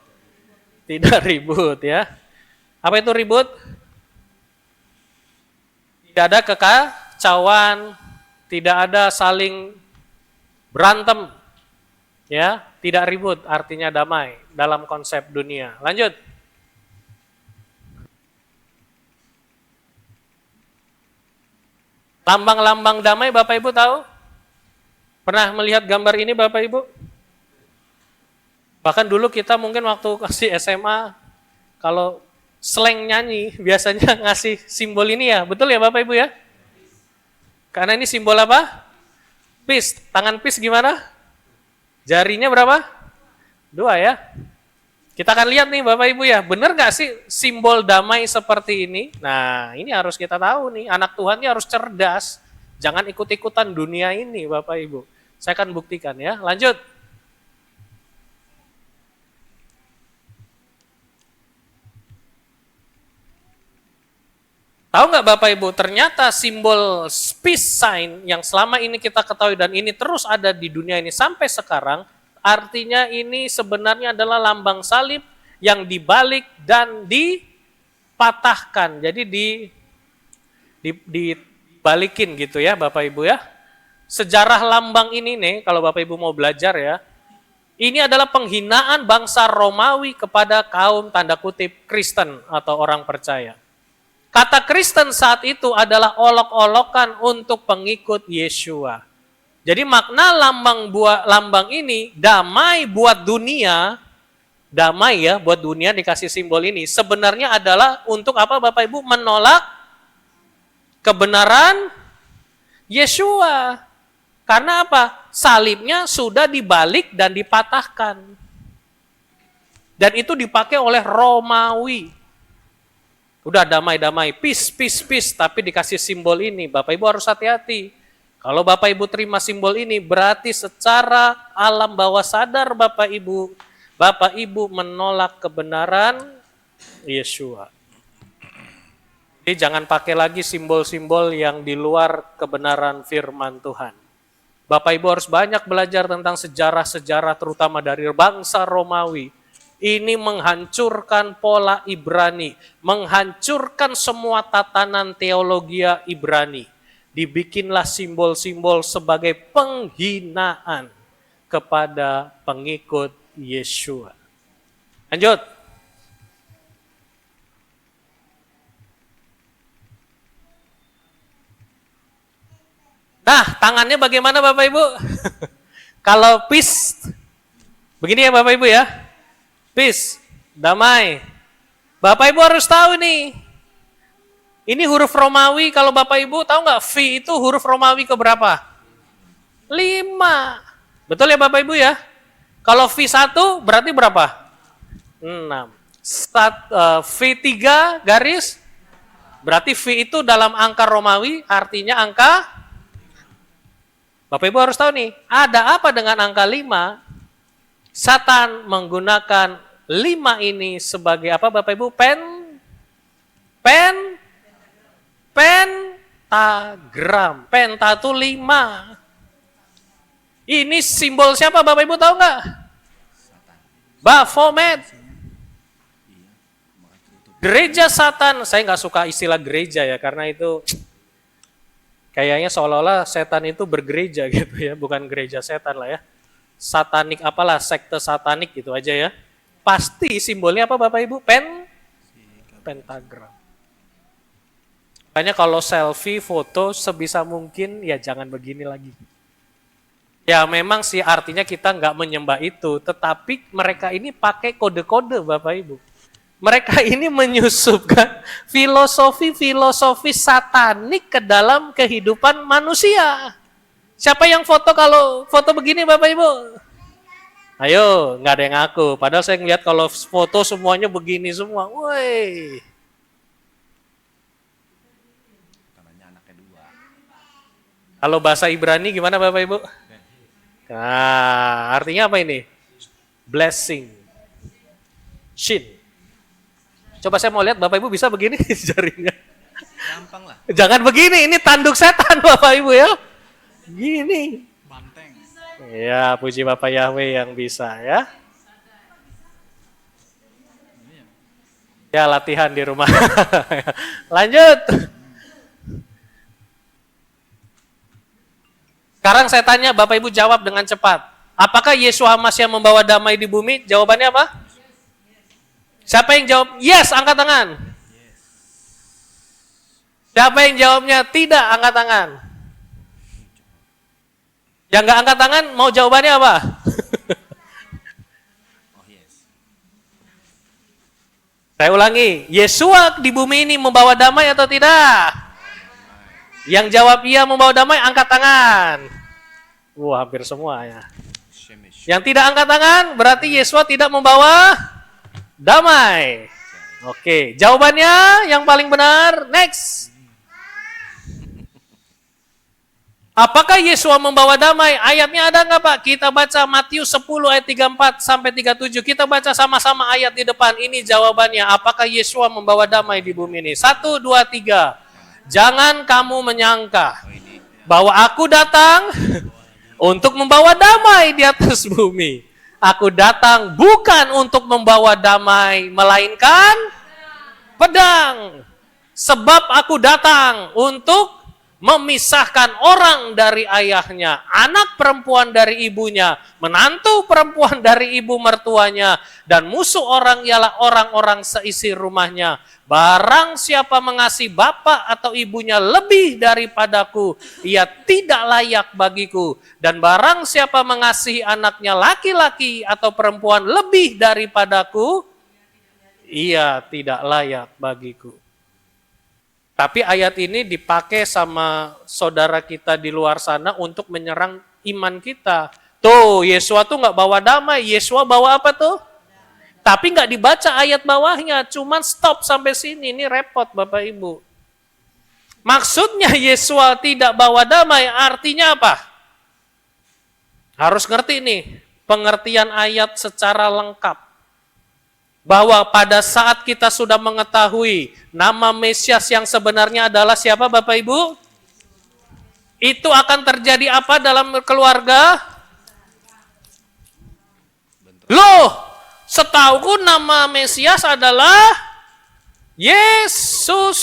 Tidak ribut ya. Apa itu ribut? Tidak ada kekacauan, tidak ada saling berantem. Ya, tidak ribut artinya damai dalam konsep dunia. Lanjut. Lambang-lambang damai Bapak Ibu tahu? Pernah melihat gambar ini Bapak Ibu? Bahkan dulu kita mungkin waktu kasih SMA, kalau slang nyanyi, biasanya ngasih simbol ini ya. Betul ya Bapak Ibu ya? Karena ini simbol apa? Peace. Tangan peace gimana? Jarinya berapa? 2 ya. Kita akan lihat nih Bapak Ibu ya. Benar nggak sih simbol damai seperti ini? Nah ini harus kita tahu nih. Anak Tuhan ini harus cerdas. Jangan ikut-ikutan dunia ini Bapak Ibu. Saya akan buktikan ya. Lanjut. Tahu nggak Bapak Ibu, ternyata simbol peace sign yang selama ini kita ketahui dan ini terus ada di dunia ini sampai sekarang, artinya ini sebenarnya adalah lambang salib yang dibalik dan dipatahkan. Jadi dibalikin gitu ya Bapak Ibu ya. Sejarah lambang ini nih, kalau Bapak Ibu mau belajar ya, ini adalah penghinaan bangsa Romawi kepada kaum tanda kutip Kristen atau orang percaya. Kata Kristen saat itu adalah olok-olokan untuk pengikut Yeshua. Jadi makna lambang ini damai buat dunia, damai ya buat dunia dikasih simbol ini. Sebenarnya adalah untuk apa Bapak Ibu? Menolak kebenaran Yeshua. Karena apa? Salibnya sudah dibalik dan dipatahkan. Dan itu dipakai oleh Romawi. Udah damai-damai, peace, tapi dikasih simbol ini. Bapak Ibu harus hati-hati. Kalau Bapak Ibu terima simbol ini, berarti secara alam bawah sadar Bapak Ibu menolak kebenaran Yeshua. Jadi jangan pakai lagi simbol-simbol yang di luar kebenaran firman Tuhan. Bapak Ibu harus banyak belajar tentang sejarah-sejarah terutama dari bangsa Romawi. Ini menghancurkan pola Ibrani, menghancurkan semua tatanan teologi Ibrani. Dibikinlah simbol-simbol sebagai penghinaan kepada pengikut Yeshua. Lanjut. Nah, tangannya bagaimana Bapak Ibu? Kalau peace, begini ya Bapak Ibu ya. Peace, damai. Bapak Ibu harus tahu nih. Ini huruf Romawi, kalau Bapak Ibu tahu nggak V itu huruf Romawi keberapa? 5. Betul ya Bapak Ibu ya? Kalau V1 berarti berapa? 6. V3 garis, berarti V itu dalam angka Romawi artinya angka. Bapak Ibu harus tahu nih, ada apa dengan angka 5? Satan menggunakan 5 ini sebagai apa Bapak Ibu? Pentagram. Penta itu 5. Ini simbol siapa Bapak Ibu tahu nggak? Baphomet. Gereja Satan. Saya nggak suka istilah gereja ya, karena itu kayaknya seolah-olah setan itu bergereja gitu ya, bukan gereja setan lah ya. Satanik apalah, sekte satanik gitu aja ya. Pasti simbolnya apa Bapak Ibu? Pentagram. Makanya kalau selfie, foto sebisa mungkin ya jangan begini lagi. Ya memang sih artinya kita nggak menyembah itu, tetapi mereka ini pakai kode-kode Bapak Ibu. Mereka ini menyusupkan filosofi-filosofi satanik ke dalam kehidupan manusia. Siapa yang foto kalau foto begini Bapak Ibu? Ayo, nggak ada yang ngaku. Padahal saya ngeliat kalau foto semuanya begini semua. Woi. Kalau bahasa Ibrani gimana Bapak Ibu? Nah, artinya apa ini? Blessing. Shin. Coba saya mau lihat Bapak Ibu bisa begini jarinya. Gampang lah. Jangan begini, ini tanduk setan Bapak Ibu ya. Gini. Banteng. Ya, puji Bapak Yahweh yang bisa ya. Ya, latihan di rumah. Lanjut. Sekarang saya tanya, Bapak Ibu jawab dengan cepat. Apakah Yesus HaMashiach membawa damai di bumi? Jawabannya apa? Siapa yang jawab yes, angkat tangan. Siapa yang jawabnya tidak, angkat tangan. Yang nggak angkat tangan, mau jawabannya apa? Saya ulangi, Yesua di bumi ini membawa damai atau tidak? Yang jawab iya membawa damai, angkat tangan. Wah, hampir semua ya. Yang tidak angkat tangan, berarti Yesua tidak membawa damai. Oke, jawabannya yang paling benar, next. Apakah Yesua membawa damai? Ayatnya ada nggak Pak? Kita baca Matius 10 ayat 34 sampai 37. Kita baca sama-sama ayat di depan. Ini jawabannya. Apakah Yesua membawa damai di bumi ini? 1, 2, 3. Jangan kamu menyangka bahwa aku datang untuk membawa damai di atas bumi. Aku datang bukan untuk membawa damai, melainkan pedang. Sebab aku datang untuk memisahkan orang dari ayahnya, anak perempuan dari ibunya, menantu perempuan dari ibu mertuanya, dan musuh orang ialah orang-orang seisi rumahnya. Barang siapa mengasihi bapa atau ibunya lebih daripadaku, ia tidak layak bagiku. Dan barang siapa mengasihi anaknya laki-laki atau perempuan lebih daripadaku, ia tidak layak bagiku. Tapi ayat ini dipakai sama saudara kita di luar sana untuk menyerang iman kita. Tuh, Yesua tuh nggak bawa damai, Yesua bawa apa tuh? Tapi nggak dibaca ayat bawahnya, cuman stop sampai sini, ini repot Bapak Ibu. Maksudnya Yesua tidak bawa damai, artinya apa? Harus ngerti nih, pengertian ayat secara lengkap. Bahwa pada saat kita sudah mengetahui nama Mesias yang sebenarnya adalah siapa Bapak Ibu? Itu akan terjadi apa dalam keluarga? Loh, setauku nama Mesias adalah Yesus.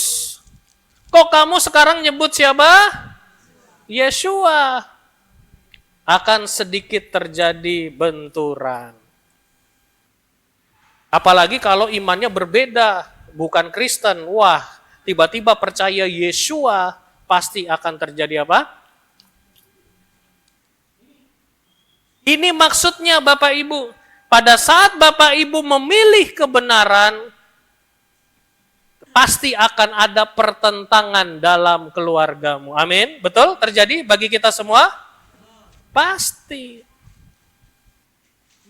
Kok kamu sekarang nyebut siapa? Yesua. Akan sedikit terjadi benturan. Apalagi kalau imannya berbeda, bukan Kristen. Wah, tiba-tiba percaya Yesua, pasti akan terjadi apa? Ini maksudnya Bapak Ibu. Pada saat Bapak Ibu memilih kebenaran, pasti akan ada pertentangan dalam keluargamu. Amin? Betul? Terjadi bagi kita semua? Pasti.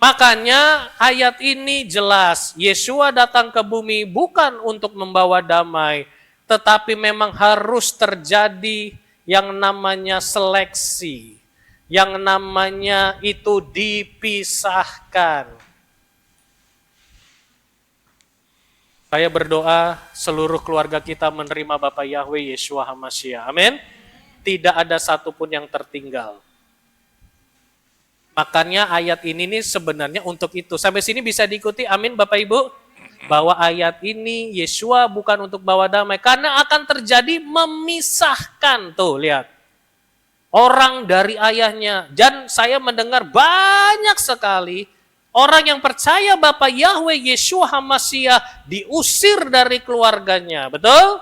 Makanya ayat ini jelas, Yesua datang ke bumi bukan untuk membawa damai, tetapi memang harus terjadi yang namanya seleksi, yang namanya itu dipisahkan. Saya berdoa seluruh keluarga kita menerima Bapak Yahweh Yeshua HaMashiach. Amin. Tidak ada satupun yang tertinggal. Makanya ayat ini nih sebenarnya untuk itu. Sampai sini bisa diikuti, amin Bapak Ibu. Bahwa ayat ini Yesua bukan untuk bawa damai. Karena akan terjadi memisahkan. Tuh lihat. Orang dari ayahnya. Dan saya mendengar banyak sekali orang yang percaya Bapak Yahweh Yeshua HaMashiach diusir dari keluarganya. Betul?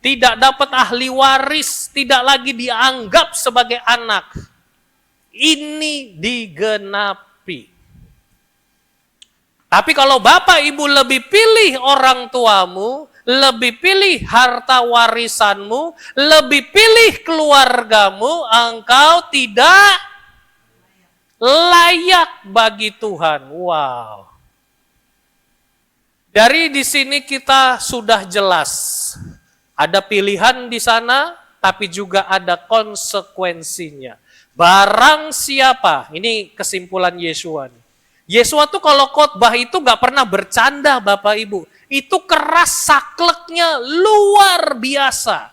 Tidak dapat ahli waris. Tidak lagi dianggap sebagai anak. Ini digenapi. Tapi kalau Bapak Ibu lebih pilih orang tuamu, lebih pilih harta warisanmu, lebih pilih keluargamu, engkau tidak layak bagi Tuhan. Wow. Dari di sini kita sudah jelas. Ada pilihan di sana, tapi juga ada konsekuensinya. Barang siapa, ini kesimpulan Yesua. Yesua tuh kalau khotbah itu gak pernah bercanda Bapak Ibu. Itu keras sakleknya luar biasa.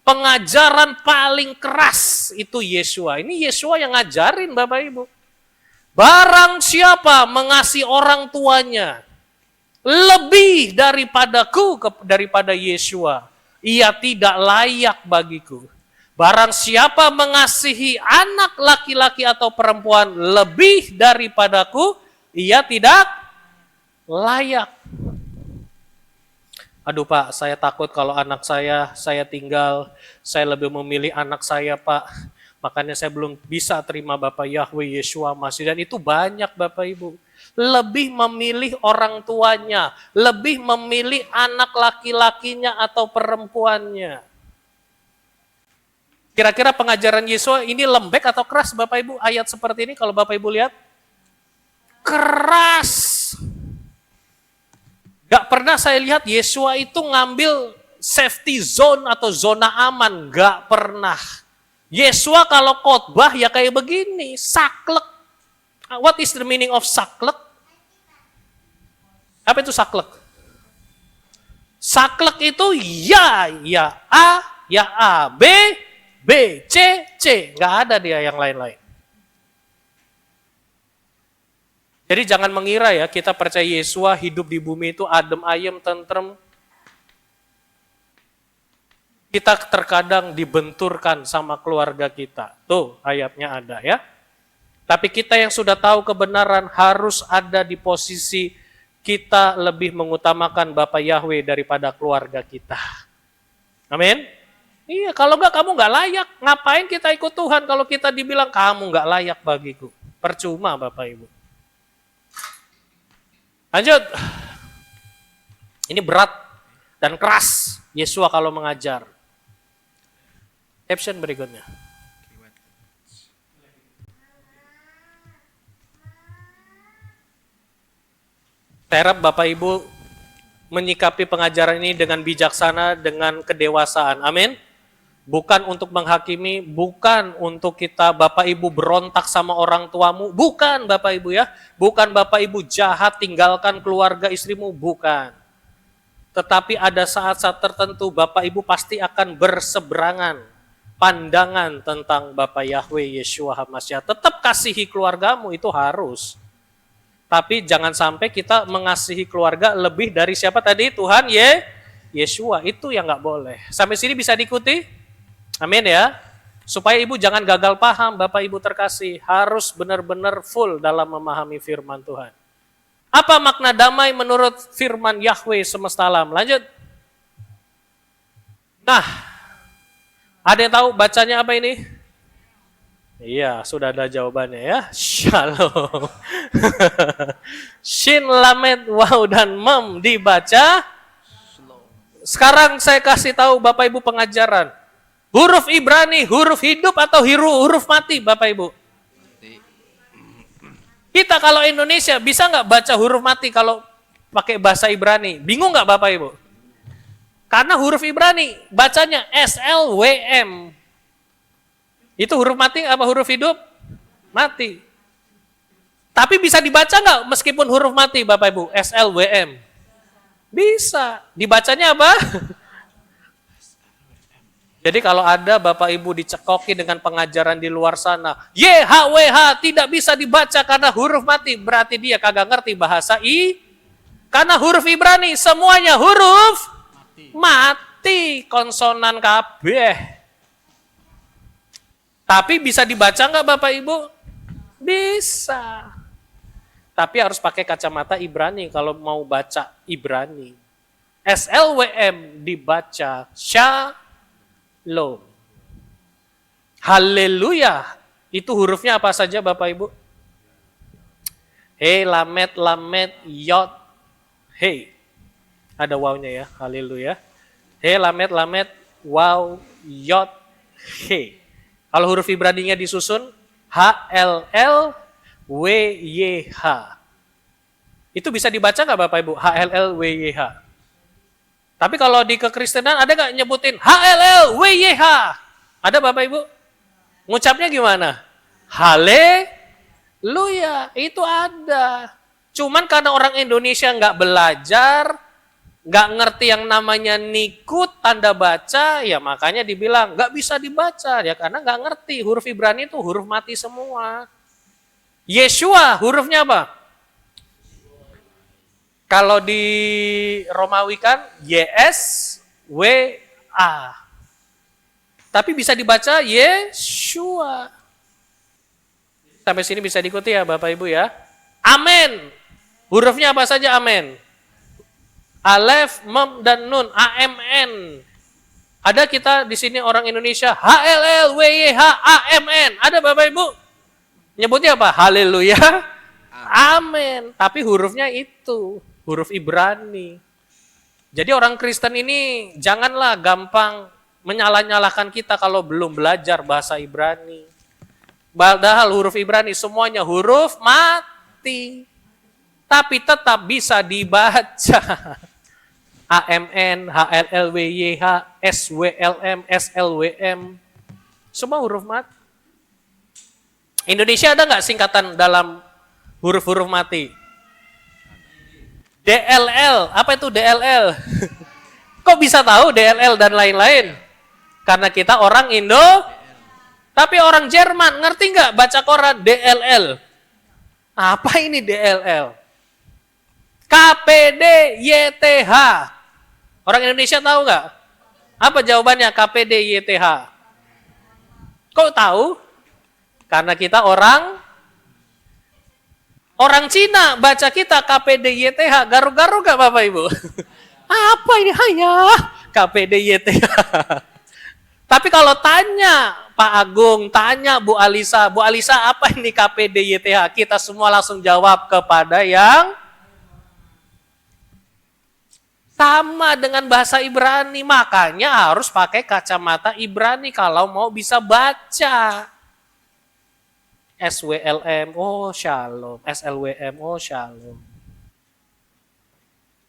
Pengajaran paling keras itu Yesua. Ini Yesua yang ngajarin Bapak Ibu. Barang siapa mengasihi orang tuanya lebih daripada Yesua, ia tidak layak bagiku. Barang siapa mengasihi anak laki-laki atau perempuan lebih daripadaku, ia tidak layak. Aduh Pak, saya takut kalau anak saya tinggal, saya lebih memilih anak saya Pak. Makanya saya belum bisa terima Bapak Yahweh Yeshua Masih. Dan itu banyak Bapak Ibu. Lebih memilih orang tuanya, lebih memilih anak laki-lakinya atau perempuannya. Kira-kira pengajaran Yesua ini lembek atau keras Bapak Ibu? Ayat seperti ini kalau Bapak Ibu lihat. Keras. Gak pernah saya lihat Yesua itu ngambil safety zone atau zona aman. Gak pernah. Yesua kalau khotbah ya kayak begini. Saklek. What is the meaning of saklek? Apa itu saklek? Saklek itu ya A, B, C, nggak ada dia yang lain-lain. Jadi jangan mengira ya kita percaya Yesua hidup di bumi itu adem ayem tentrem. Kita terkadang dibenturkan sama keluarga kita. Tuh ayatnya ada ya. Tapi kita yang sudah tahu kebenaran harus ada di posisi kita lebih mengutamakan Bapa Yahweh daripada keluarga kita. Amin. Iya, kalau enggak kamu enggak layak. Ngapain kita ikut Tuhan kalau kita dibilang kamu enggak layak bagiku? Percuma Bapak Ibu. Lanjut. Ini berat dan keras Yesua kalau mengajar. Caption berikutnya. Saya harap Bapak Ibu menyikapi pengajaran ini dengan bijaksana, dengan kedewasaan. Amin. Bukan untuk menghakimi, bukan untuk kita Bapak Ibu berontak sama orang tuamu, bukan Bapak Ibu ya. Bukan Bapak Ibu jahat tinggalkan keluarga istrimu, bukan. Tetapi ada saat-saat tertentu Bapak Ibu pasti akan berseberangan pandangan tentang Bapak Yahweh Yeshua HaMashiach. Tetap kasihi keluargamu, itu harus. Tapi jangan sampai kita mengasihi keluarga lebih dari siapa tadi? Tuhan Yeshua, itu yang nggak boleh. Sampai sini bisa diikuti? Amin ya. Supaya ibu jangan gagal paham, Bapak Ibu terkasih. Harus benar-benar full dalam memahami firman Tuhan. Apa makna damai menurut firman Yahweh semesta alam? Lanjut. Nah, ada yang tahu bacanya apa ini? Iya, sudah ada jawabannya ya. Shalom. Shin, Lamed, Waw, dan Mem dibaca. Sekarang saya kasih tahu Bapak Ibu pengajaran. Huruf Ibrani, huruf hidup atau huruf mati Bapak Ibu? Kita kalau Indonesia bisa nggak baca huruf mati kalau pakai bahasa Ibrani? Bingung nggak Bapak Ibu? Karena huruf Ibrani bacanya SLWM. Itu huruf mati apa huruf hidup? Mati. Tapi bisa dibaca nggak meskipun huruf mati Bapak Ibu? SLWM. Bisa. Dibacanya apa? Jadi kalau ada Bapak Ibu dicekoki dengan pengajaran di luar sana, YHWH tidak bisa dibaca karena huruf mati, berarti dia kagak ngerti bahasa karena huruf Ibrani semuanya huruf mati, konsonan kabeh. Tapi bisa dibaca nggak Bapak Ibu? Bisa. Tapi harus pakai kacamata Ibrani kalau mau baca Ibrani. SLWM dibaca Shalom. Haleluya. Itu hurufnya apa saja Bapak Ibu? He, lamet, lamet, yot, he. Ada wawnya ya, haleluya. He, lamet, lamet, waw, yot, he. Kalau huruf Ibraninya disusun, H, L, L, W, Y, H. Itu bisa dibaca nggak Bapak Ibu? H, L, L, W, Y, H. Tapi kalau di kekristenan ada nggak nyebutin H, L, L, W, Y, H? Ada Bapak Ibu? Ngucapnya gimana? Haleluya, itu ada. Cuman karena orang Indonesia nggak belajar, nggak ngerti yang namanya nikut, tanda baca, ya makanya dibilang nggak bisa dibaca. Ya karena nggak ngerti, huruf Ibrani itu huruf mati semua. Yeshua, hurufnya apa? Kalau di Romawi kan YS, W, A. Tapi bisa dibaca Yeshua. Sampai sini bisa diikuti ya Bapak Ibu ya. Amin. Hurufnya apa saja amin? Alef, mem, dan nun. AMN. Ada kita di sini orang Indonesia. HLLWYH, AMN. Ada Bapak Ibu? Nyebutnya apa? Haleluya. Amin. Tapi hurufnya itu. Huruf Ibrani. Jadi orang Kristen ini janganlah gampang menyalah-nyalahkan kita kalau belum belajar bahasa Ibrani. Padahal huruf Ibrani semuanya huruf mati. Tapi tetap bisa dibaca. AMN, HLLWYH, SWLM, SLWM. Semua huruf mati. Indonesia ada nggak singkatan dalam huruf-huruf mati? DLL, apa itu DLL? Kok bisa tahu DLL dan lain-lain? Karena kita orang Indo, tapi orang Jerman, ngerti nggak baca koran DLL? Apa ini DLL? KPD YTH. Orang Indonesia tahu nggak? Apa jawabannya KPD YTH? Kok tahu? Karena kita orang Cina baca kita KPD YTH, garu-garu gak Bapak Ibu? Apa ini hanya KPD YTH? Tapi kalau tanya Pak Agung, tanya Bu Alisa apa ini KPD YTH? Kita semua langsung jawab kepada yang sama dengan bahasa Ibrani. Makanya harus pakai kacamata Ibrani kalau mau bisa baca. SWLM, oh shalom. SLWM, oh shalom.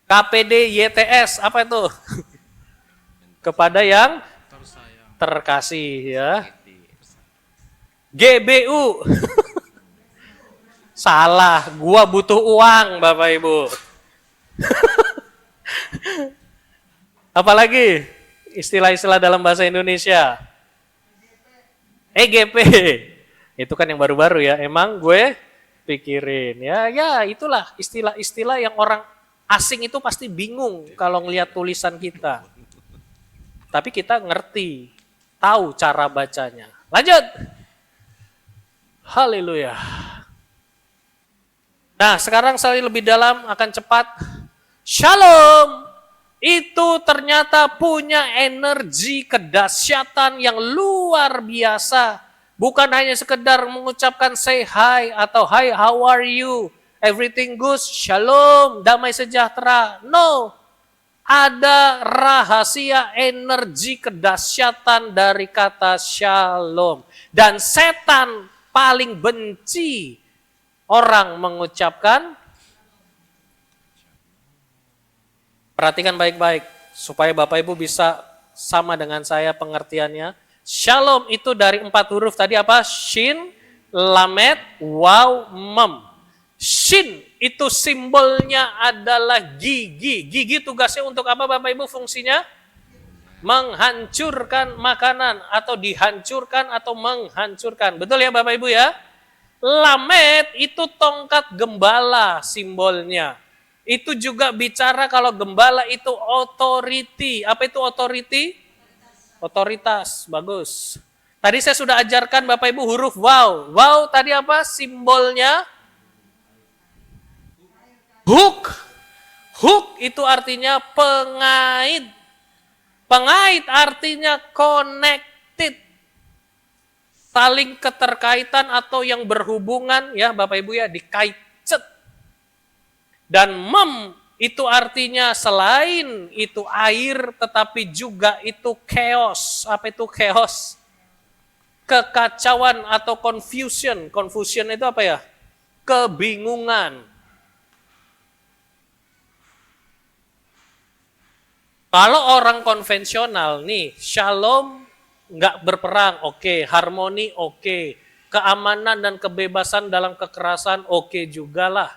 KPD YTS, apa itu? Kepada yang terkasih ya. GBU. Salah, gua butuh uang Bapak Ibu. Apalagi istilah-istilah dalam bahasa Indonesia? EGP. Itu kan yang baru-baru ya, emang gue pikirin. Ya itulah istilah-istilah yang orang asing itu pasti bingung kalau ngelihat tulisan kita. Tapi kita ngerti, tahu cara bacanya. Lanjut. Haleluya. Nah sekarang saya lebih dalam akan cepat. Shalom. Itu ternyata punya energi kedahsyatan yang luar biasa. Bukan hanya sekedar mengucapkan say hi atau hi, how are you? Everything good, shalom, damai sejahtera. No, ada rahasia energi kedahsyatan dari kata shalom. Dan setan paling benci orang mengucapkan. Perhatikan baik-baik supaya Bapak Ibu bisa sama dengan saya pengertiannya. Shalom itu dari 4 huruf tadi apa? Shin, lamet, waw, mem. Shin itu simbolnya adalah gigi. Gigi tugasnya untuk apa Bapak Ibu fungsinya? Menghancurkan makanan atau dihancurkan atau menghancurkan. Betul ya Bapak Ibu ya? Lamet itu tongkat gembala simbolnya. Itu juga bicara kalau gembala itu authority. Apa itu authority? Otoritas, bagus. Tadi saya sudah ajarkan Bapak Ibu huruf waw. Waw tadi apa simbolnya? Hook. Hook itu artinya pengait. Pengait artinya connected. Saling keterkaitan atau yang berhubungan ya Bapak Ibu ya dikait. Dan mem itu artinya selain itu air, tetapi juga itu chaos. Apa itu chaos? Kekacauan atau confusion. Confusion itu apa ya? Kebingungan. Kalau orang konvensional nih, shalom, nggak berperang, oke. Harmoni, oke. Keamanan dan kebebasan dalam kekerasan, oke juga lah.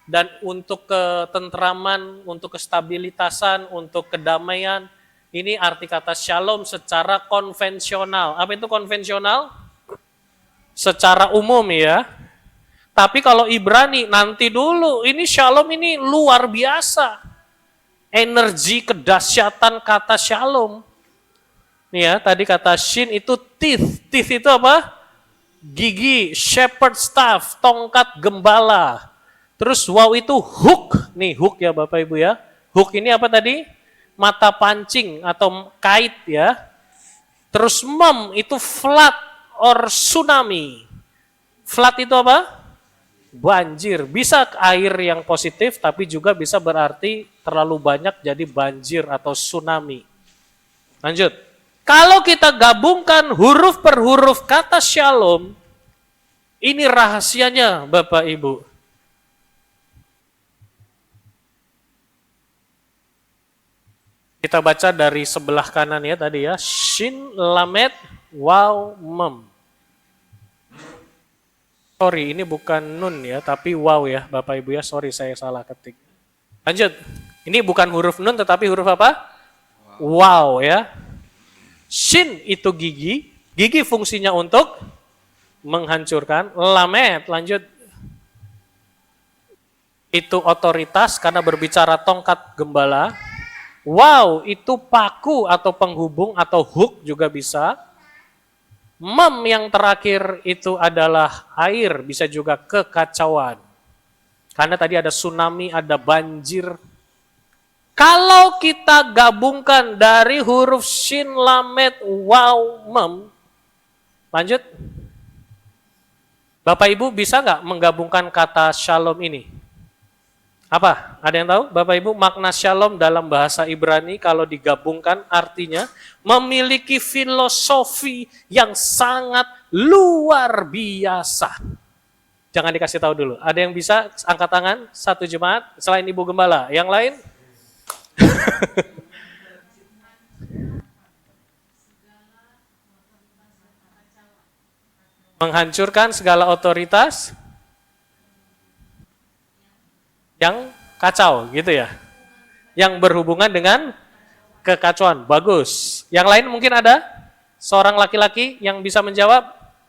Dan untuk ketentraman, untuk kestabilitasan, untuk kedamaian, ini arti kata shalom secara konvensional. Apa itu konvensional? Secara umum ya. Tapi kalau Ibrani, nanti dulu, ini shalom ini luar biasa. Energi kedahsyatan kata shalom. Nih ya, tadi kata shin itu teeth. Teeth itu apa? Gigi, shepherd staff, tongkat gembala. Terus wow itu hook. Nih hook ya Bapak Ibu ya. Hook ini apa tadi? Mata pancing atau kait ya. Terus mem itu flood or tsunami. Flood itu apa? Banjir. Bisa air yang positif tapi juga bisa berarti terlalu banyak jadi banjir atau tsunami. Lanjut. Kalau kita gabungkan huruf per huruf kata shalom, ini rahasianya Bapak Ibu. Kita baca dari sebelah kanan ya tadi ya. Shin, lamet, waw, mem. Sorry, ini bukan nun ya, tapi waw ya Bapak Ibu ya. Sorry, saya salah ketik. Lanjut. Ini bukan huruf nun, tetapi huruf apa? Waw ya. Shin itu gigi. Gigi fungsinya untuk menghancurkan. Lamet, lanjut. Itu otoritas karena berbicara tongkat gembala. Wow, itu paku atau penghubung atau hook juga bisa. Mem yang terakhir itu adalah air, bisa juga kekacauan. Karena tadi ada tsunami, ada banjir. Kalau kita gabungkan dari huruf shin, lamet, waw, mem. Lanjut. Bapak Ibu bisa nggak menggabungkan kata shalom ini? Apa? Ada yang tahu? Bapak Ibu, makna shalom dalam bahasa Ibrani kalau digabungkan artinya memiliki filosofi yang sangat luar biasa. Jangan dikasih tahu dulu. Ada yang bisa angkat tangan? Satu jemaat selain Ibu Gembala. Yang lain? Menghancurkan segala otoritas yang kacau gitu ya. Yang berhubungan dengan kekacauan. Bagus. Yang lain mungkin ada? Seorang laki-laki yang bisa menjawab?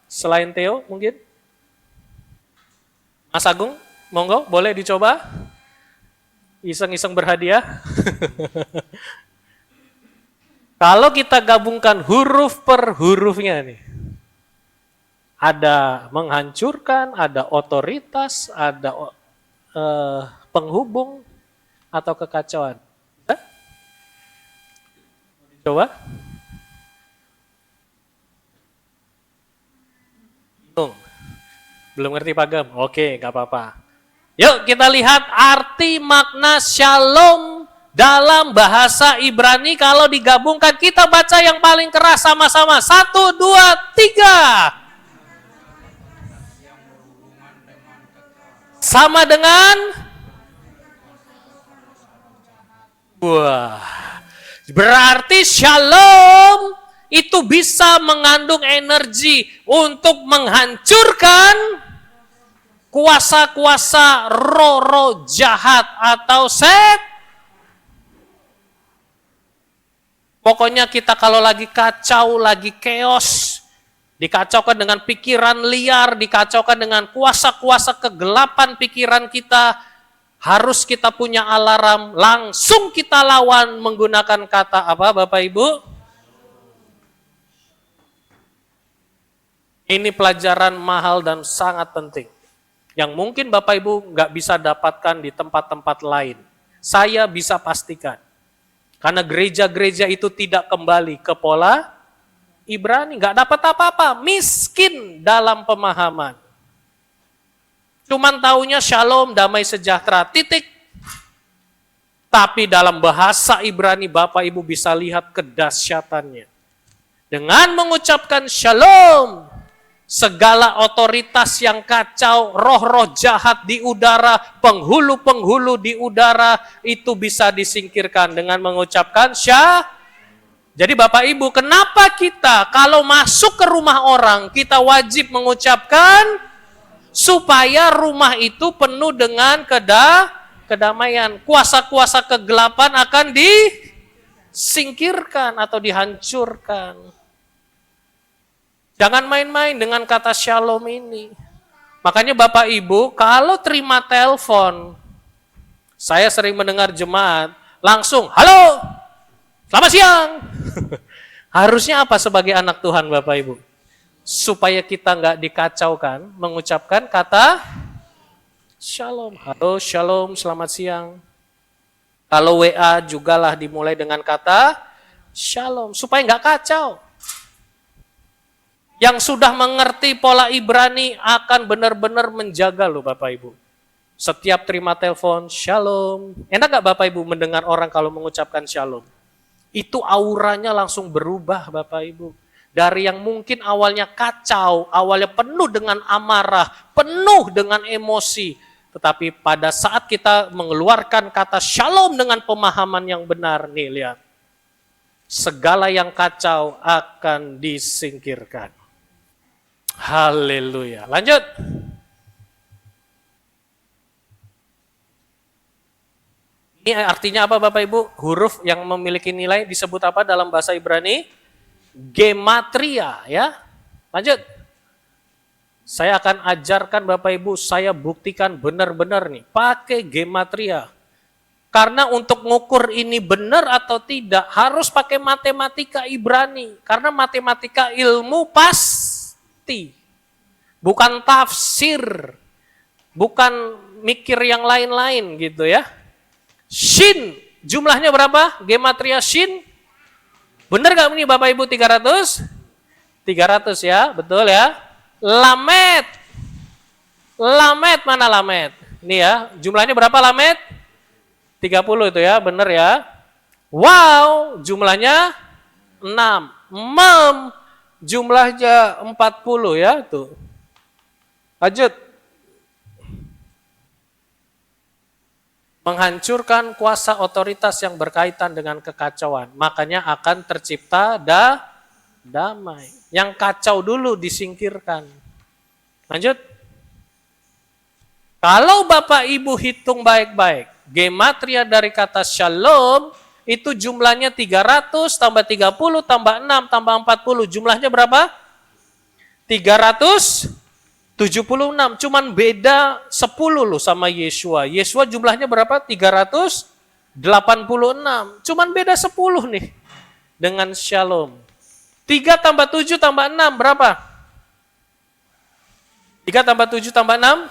Selain Theo mungkin? Mas Agung, monggo boleh dicoba? Iseng-iseng berhadiah. Kalau kita gabungkan huruf per hurufnya nih. Ada menghancurkan, ada otoritas, ada penghubung atau kekacauan. Coba. Belum ngerti pagam? Oke, gak apa-apa. Yuk kita lihat arti makna shalom dalam bahasa Ibrani. Kalau digabungkan kita baca yang paling keras sama-sama. 1, 2, 3. Sama dengan? Wah, berarti shalom itu bisa mengandung energi untuk menghancurkan kuasa-kuasa roh-roh jahat atau Pokoknya kita kalau lagi kacau, lagi chaos, dikacaukan dengan pikiran liar, dikacaukan dengan kuasa-kuasa kegelapan pikiran kita, harus kita punya alarm, langsung kita lawan menggunakan kata apa Bapak Ibu? Ini pelajaran mahal dan sangat penting. Yang mungkin Bapak Ibu nggak bisa dapatkan di tempat-tempat lain. Saya bisa pastikan. Karena gereja-gereja itu tidak kembali ke pola Ibrani, nggak dapat apa-apa, miskin dalam pemahaman. Cuman taunya shalom, damai sejahtera, titik. Tapi dalam bahasa Ibrani Bapak Ibu bisa lihat kedahsyatannya. Dengan mengucapkan shalom, segala otoritas yang kacau, roh-roh jahat di udara, penghulu-penghulu di udara, itu bisa disingkirkan dengan mengucapkan shalom. Jadi Bapak Ibu, kenapa kita kalau masuk ke rumah orang, kita wajib mengucapkan supaya rumah itu penuh dengan kedamaian. Kuasa-kuasa kegelapan akan disingkirkan atau dihancurkan. Jangan main-main dengan kata shalom ini. Makanya Bapak Ibu, kalau terima telepon, saya sering mendengar jemaat, langsung, halo, selamat siang. Harusnya apa sebagai anak Tuhan Bapak Ibu? Supaya kita nggak dikacaukan, mengucapkan kata shalom. Halo, shalom, selamat siang. Kalau WA jugalah dimulai dengan kata shalom, supaya nggak kacau. Yang sudah mengerti pola Ibrani akan benar-benar menjaga loh Bapak Ibu. Setiap terima telepon, shalom. Enak nggak Bapak Ibu mendengar orang kalau mengucapkan shalom? Itu auranya langsung berubah Bapak Ibu. Dari yang mungkin awalnya kacau, awalnya penuh dengan amarah, penuh dengan emosi. Tetapi pada saat kita mengeluarkan kata shalom dengan pemahaman yang benar, nih lihat. Segala yang kacau akan disingkirkan. Haleluya. Lanjut. Ini artinya apa Bapak Ibu? Huruf yang memiliki nilai disebut apa dalam bahasa Ibrani? Gematria ya. Lanjut. Saya akan ajarkan Bapak Ibu, saya buktikan benar-benar nih, pakai gematria. Karena untuk ngukur ini benar atau tidak, harus pakai matematika Ibrani. Karena matematika ilmu pasti. Bukan tafsir. Bukan mikir yang lain-lain gitu ya. Shin, jumlahnya berapa? Gematria Shin. Benar gak ini Bapak Ibu 300? 300 ya, betul ya. Lamet. Lamet mana Lamet? Ini ya, jumlahnya berapa Lamet? 30 itu ya, benar ya. Wow, jumlahnya 6. Mem, jumlahnya 40 ya, tuh. Lanjut. Menghancurkan kuasa otoritas yang berkaitan dengan kekacauan. Makanya akan tercipta damai. Yang kacau dulu disingkirkan. Lanjut. Kalau Bapak Ibu hitung baik-baik, gematria dari kata shalom, itu jumlahnya 300, tambah 30, tambah 6, tambah 40. Jumlahnya berapa? 376, cuman beda 10 loh sama Yesua. Yesua jumlahnya berapa? 386, cuman beda 10 nih dengan shalom. 3 tambah 7 tambah 6 berapa? 3 tambah 7 tambah 6?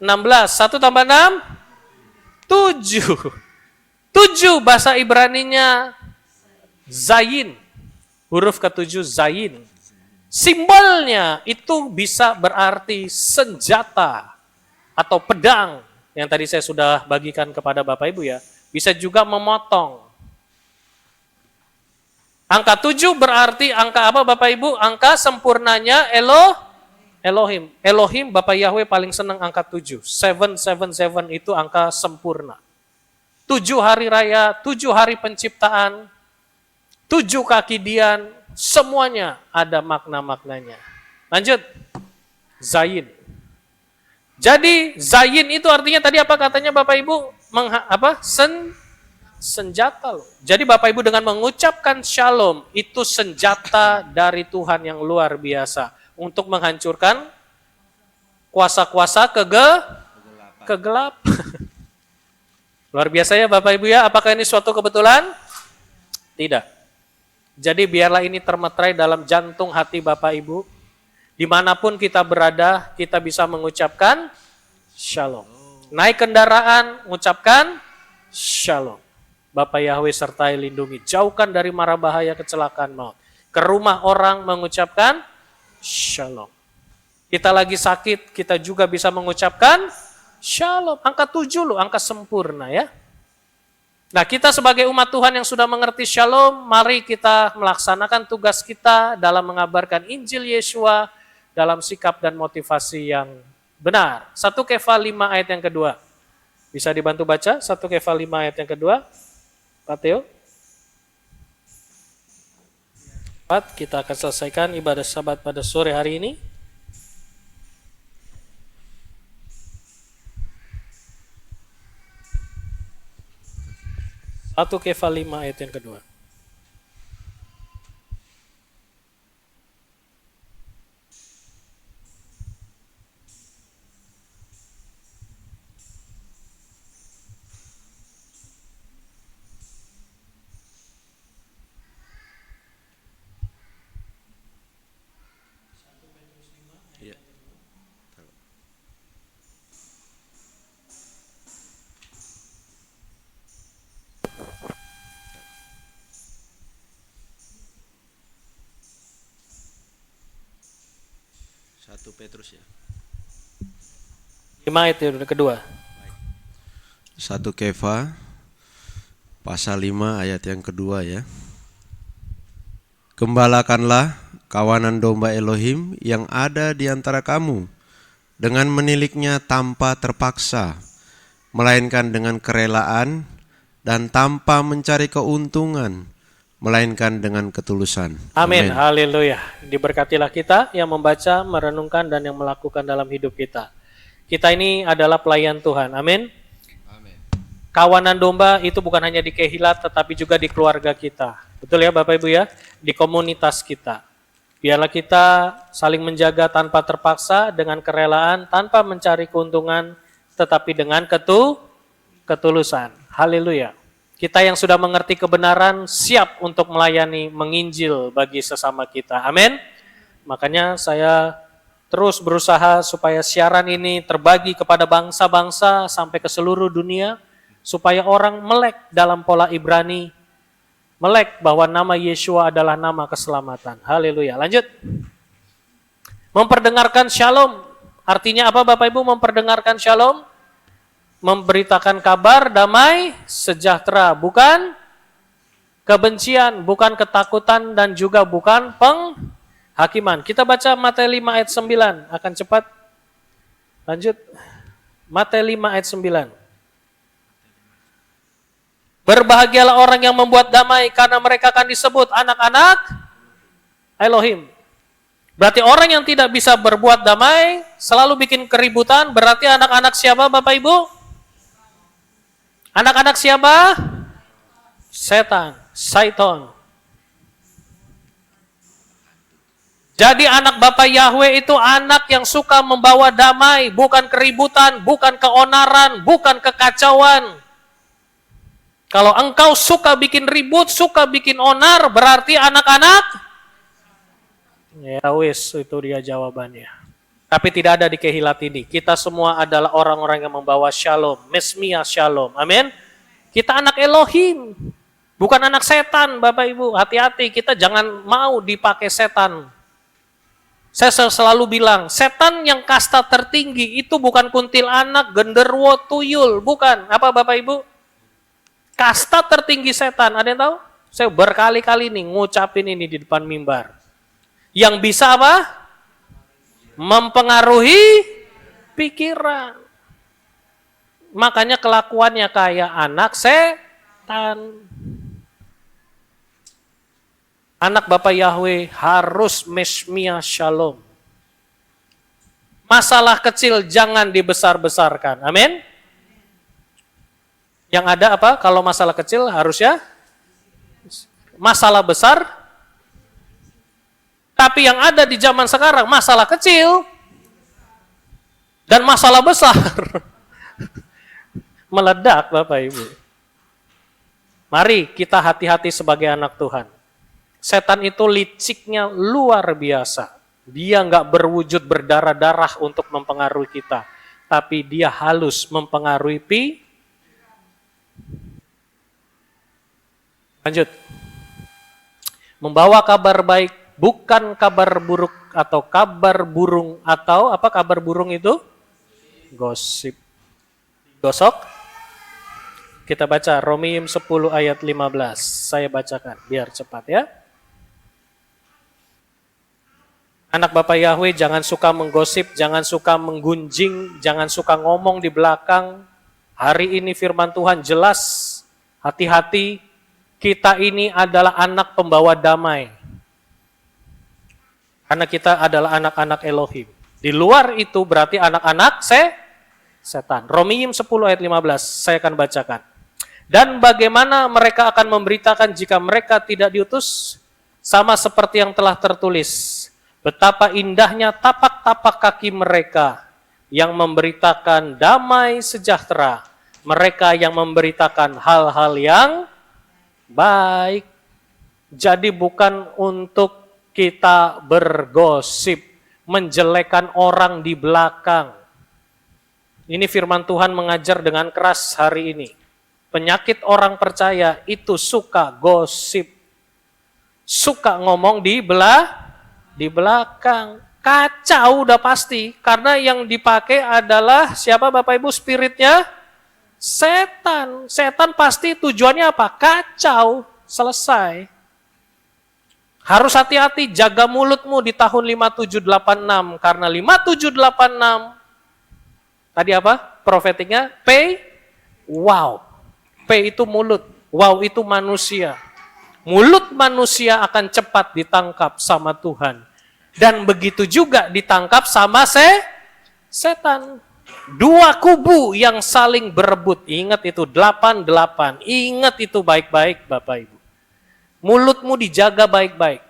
16. 1 tambah 6? 7. 7 bahasa Ibraninya Zayin. Huruf ke-7 Zayin. Simbolnya itu bisa berarti senjata atau pedang yang tadi saya sudah bagikan kepada Bapak Ibu ya. Bisa juga memotong. Angka 7 berarti angka apa Bapak Ibu? Angka sempurnanya Elohim. Elohim Bapak Yahweh paling senang angka 7. 777 itu angka sempurna. 7 hari raya, 7 hari penciptaan, 7 kaki dian, semuanya ada makna-maknanya. Lanjut. Zayin. Jadi Zayin itu artinya tadi apa katanya Bapak Ibu? Senjata loh. Jadi Bapak Ibu dengan mengucapkan shalom, itu senjata dari Tuhan yang luar biasa untuk menghancurkan kuasa-kuasa kegelapan. Luar biasa ya Bapak Ibu ya. Apakah ini suatu kebetulan? Tidak. Jadi biarlah ini termeterai dalam jantung hati Bapak Ibu. Dimanapun kita berada, kita bisa mengucapkan shalom. Naik kendaraan, mengucapkan shalom. Bapak Yahweh sertai lindungi. Jauhkan dari mara bahaya kecelakaan maut. Ke rumah orang mengucapkan shalom. Kita lagi sakit, kita juga bisa mengucapkan shalom. Angka 7 loh, angka sempurna ya. Nah, kita sebagai umat Tuhan yang sudah mengerti shalom, mari kita melaksanakan tugas kita dalam mengabarkan Injil Yeshua dalam sikap dan motivasi yang benar. 1 Kefa 5 ayat yang kedua. Bisa dibantu baca 1 Kefa 5 ayat yang kedua. Pak Teo. Kita akan selesaikan ibadah Sabat pada sore hari ini. Satu Kefa 5 ayat yang kedua. Iya. 1 Petrus ya. 5 ayat yang kedua. 1 Kefa pasal 5 ayat yang kedua ya. Gembalakanlah kawanan domba Elohim yang ada di antara kamu dengan meniliknya tanpa terpaksa, melainkan dengan kerelaan dan tanpa mencari keuntungan, melainkan dengan ketulusan. Amin. Haleluya. Diberkatilah kita yang membaca, merenungkan, dan yang melakukan dalam hidup kita. Kita ini adalah pelayan Tuhan. Amin. Amin. Kawanan domba itu bukan hanya di Kehilat, tetapi juga di keluarga kita. Betul ya Bapak Ibu ya? Di komunitas kita. Biarlah kita saling menjaga tanpa terpaksa, dengan kerelaan, tanpa mencari keuntungan, tetapi dengan ketulusan. Haleluya. Kita yang sudah mengerti kebenaran siap untuk melayani, menginjil bagi sesama kita. Amin. Makanya saya terus berusaha supaya siaran ini terbagi kepada bangsa-bangsa sampai ke seluruh dunia, supaya orang melek dalam pola Ibrani, melek bahwa nama Yeshua adalah nama keselamatan. Haleluya. Lanjut. Memperdengarkan shalom. Artinya apa Bapak Ibu memperdengarkan shalom? Memberitakan kabar damai sejahtera, bukan kebencian, bukan ketakutan, dan juga bukan penghakiman. Kita baca Matius 5 ayat 9, akan cepat. Lanjut. Matius 5 ayat 9. Berbahagialah orang yang membuat damai, karena mereka akan disebut anak-anak Elohim. Berarti orang yang tidak bisa berbuat damai, selalu bikin keributan, berarti anak-anak siapa Bapak Ibu? Anak-anak siapa? Setan, Saiton. Jadi anak Bapak Yahweh itu anak yang suka membawa damai, bukan keributan, bukan keonaran, bukan kekacauan. Kalau engkau suka bikin ribut, suka bikin onar, berarti anak-anak? Ya wis, itu dia jawabannya. Tapi tidak ada di Kehilat ini. Kita semua adalah orang-orang yang membawa shalom. Mesmia shalom. Amin. Kita anak Elohim. Bukan anak setan Bapak Ibu. Hati-hati, kita jangan mau dipakai setan. Saya selalu bilang, setan yang kasta tertinggi itu bukan kuntilanak, genderuwo, tuyul. Bukan. Apa Bapak Ibu? Kasta tertinggi setan. Ada yang tahu? Saya berkali-kali nih ngucapin ini di depan mimbar. Yang bisa apa? Mempengaruhi pikiran. Makanya kelakuannya kayak anak setan. Anak Bapak Yahweh harus mesmia shalom. Masalah kecil jangan dibesar-besarkan. Amin. Yang ada apa? Kalau masalah kecil harusnya masalah besar. Tapi yang ada di zaman sekarang masalah kecil dan masalah besar. Meledak Bapak Ibu. Mari kita hati-hati sebagai anak Tuhan. Setan itu liciknya luar biasa. Dia nggak berwujud berdarah-darah untuk mempengaruhi kita. Tapi dia halus mempengaruhi Lanjut. Membawa kabar baik bukan kabar buruk atau kabar burung atau apa kabar burung itu? Gosip. Gosok. Kita baca Romawi 10 ayat 15. Saya bacakan biar cepat ya. Anak Bapak Yahweh jangan suka menggosip, jangan suka menggunjing, jangan suka ngomong di belakang. Hari ini firman Tuhan jelas, hati-hati, kita ini adalah anak pembawa damai. Karena kita adalah anak-anak Elohim. Di luar itu berarti anak-anak setan. Romawi 10 ayat 15, saya akan bacakan. Dan bagaimana mereka akan memberitakan jika mereka tidak diutus? Sama seperti yang telah tertulis. Betapa indahnya tapak-tapak kaki mereka yang memberitakan damai sejahtera. Mereka yang memberitakan hal-hal yang baik. Jadi bukan untuk kita bergosip, menjelekan orang di belakang. Ini firman Tuhan mengajar dengan keras hari ini. Penyakit orang percaya itu suka gosip. Suka ngomong di belakang. Kacau udah pasti. Karena yang dipakai adalah siapa Bapak Ibu spiritnya? Setan. Setan pasti tujuannya apa? Kacau. Selesai. Harus hati-hati jaga mulutmu di tahun 5786. Karena 5786 tadi apa? Profetiknya wow. P itu mulut. Wow itu manusia. Mulut manusia akan cepat ditangkap sama Tuhan. Dan begitu juga ditangkap sama setan. Dua kubu yang saling berebut. Ingat itu 88. Ingat itu baik-baik Bapak Ibu. Mulutmu dijaga baik-baik.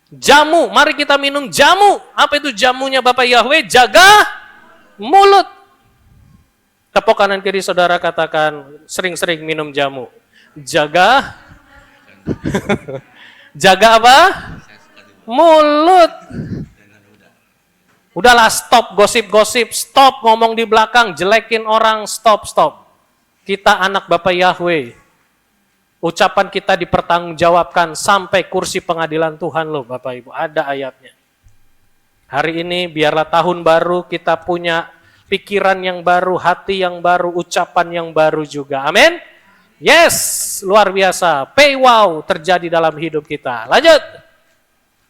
Jamu, mari kita minum jamu. Apa itu jamunya Bapak Yahweh? Jaga mulut. Tepuk kanan kiri saudara katakan sering-sering minum jamu. Jaga jaga apa? Mulut. Udahlah stop gosip-gosip, stop ngomong di belakang, jelekin orang, stop. Kita anak Bapak Yahweh. Ucapan kita dipertanggungjawabkan sampai kursi pengadilan Tuhan loh Bapak Ibu. Ada ayatnya. Hari ini biarlah tahun baru kita punya pikiran yang baru, hati yang baru, ucapan yang baru juga. Amin. Yes, luar biasa. Wow terjadi dalam hidup kita. Lanjut.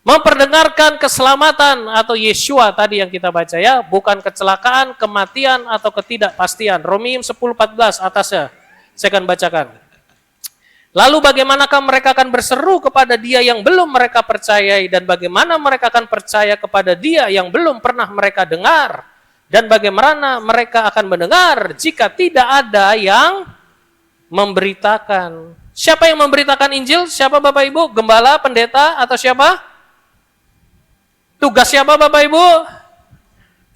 Memperdengarkan keselamatan atau Yeshua tadi yang kita baca ya. Bukan kecelakaan, kematian atau ketidakpastian. Romawi 10:14 atasnya. Saya akan bacakan. Lalu bagaimanakah mereka akan berseru kepada dia yang belum mereka percayai, dan bagaimana mereka akan percaya kepada dia yang belum pernah mereka dengar, dan bagaimana mereka akan mendengar jika tidak ada yang memberitakan. Siapa yang memberitakan Injil? Siapa Bapak Ibu? Gembala, pendeta, atau siapa? Tugas siapa Bapak Ibu?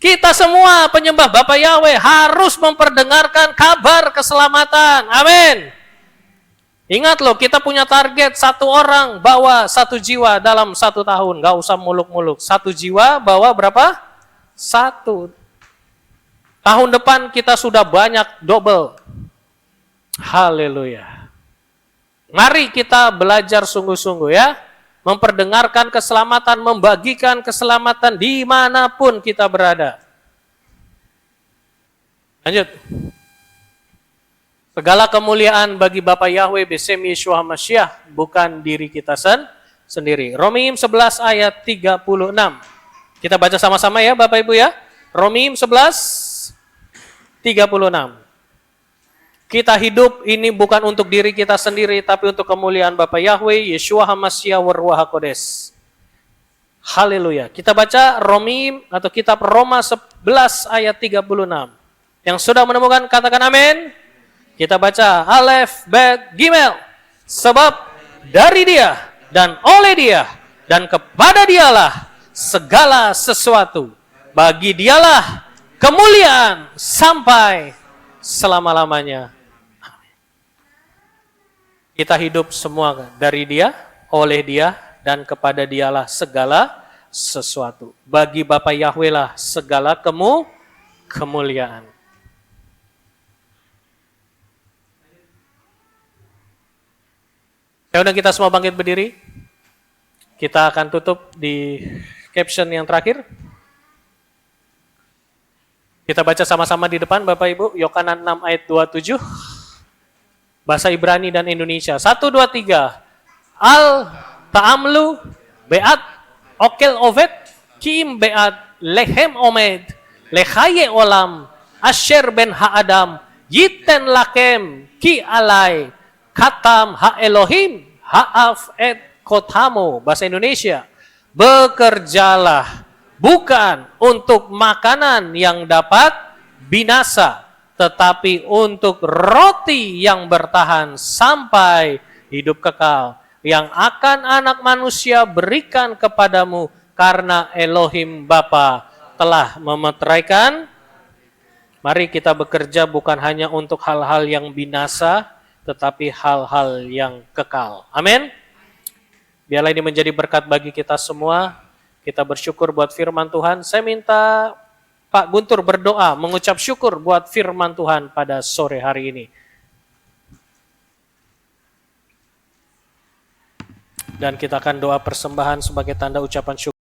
Kita semua penyembah Bapak Yahweh harus memperdengarkan kabar keselamatan. Amin. Ingat loh, kita punya target 1 orang bawa 1 jiwa dalam 1 tahun. Gak usah muluk-muluk. 1 jiwa bawa berapa? 1. Tahun depan kita sudah banyak double. Haleluya. Mari kita belajar sungguh-sungguh ya. Memperdengarkan keselamatan, membagikan keselamatan dimanapun kita berada. Lanjut. Segala kemuliaan bagi Bapa Yahweh Besem Yeshua HaMashiach, bukan diri kita sendiri. Romawi 11 ayat 36. Kita baca sama-sama ya Bapak Ibu ya. Romawi 11 36. Kita hidup ini bukan untuk diri kita sendiri, tapi untuk kemuliaan Bapa Yahweh Yeshua HaMashiach Waruach HaKodes. Haleluya. Kita baca Romawi atau kitab Roma 11 ayat 36. Yang sudah menemukan katakan amin. Kita baca Alef, Bet, Gimel. Sebab dari dia dan oleh dia dan kepada dialah segala sesuatu. Bagi dialah kemuliaan sampai selama-lamanya. Kita hidup semua dari dia, oleh dia, dan kepada dialah segala sesuatu. Bagi Bapa Yahweh lah segala kemuliaan. Saya undang kita semua bangkit berdiri. Kita akan tutup di caption yang terakhir. Kita baca sama-sama di depan Bapak Ibu, Yohanan 6 ayat 27. Bahasa Ibrani dan Indonesia. 1, 2, 3. Al ta'amlu be'at okel ovet kim be'at lehem omed lechaye olam asher ben ha'adam yiten lakem ki alai katam ha'elohim ha'af et kotamu. Bahasa Indonesia. Bekerjalah bukan untuk makanan yang dapat binasa, tetapi untuk roti yang bertahan sampai hidup kekal, yang akan anak manusia berikan kepadamu, karena Elohim Bapa telah memeteraikan. Mari kita bekerja bukan hanya untuk hal-hal yang binasa, tetapi hal-hal yang kekal. Amin. Biarlah ini menjadi berkat bagi kita semua. Kita bersyukur buat firman Tuhan. Saya minta Pak Guntur berdoa, mengucap syukur buat firman Tuhan pada sore hari ini. Dan kita akan doa persembahan sebagai tanda ucapan syukur.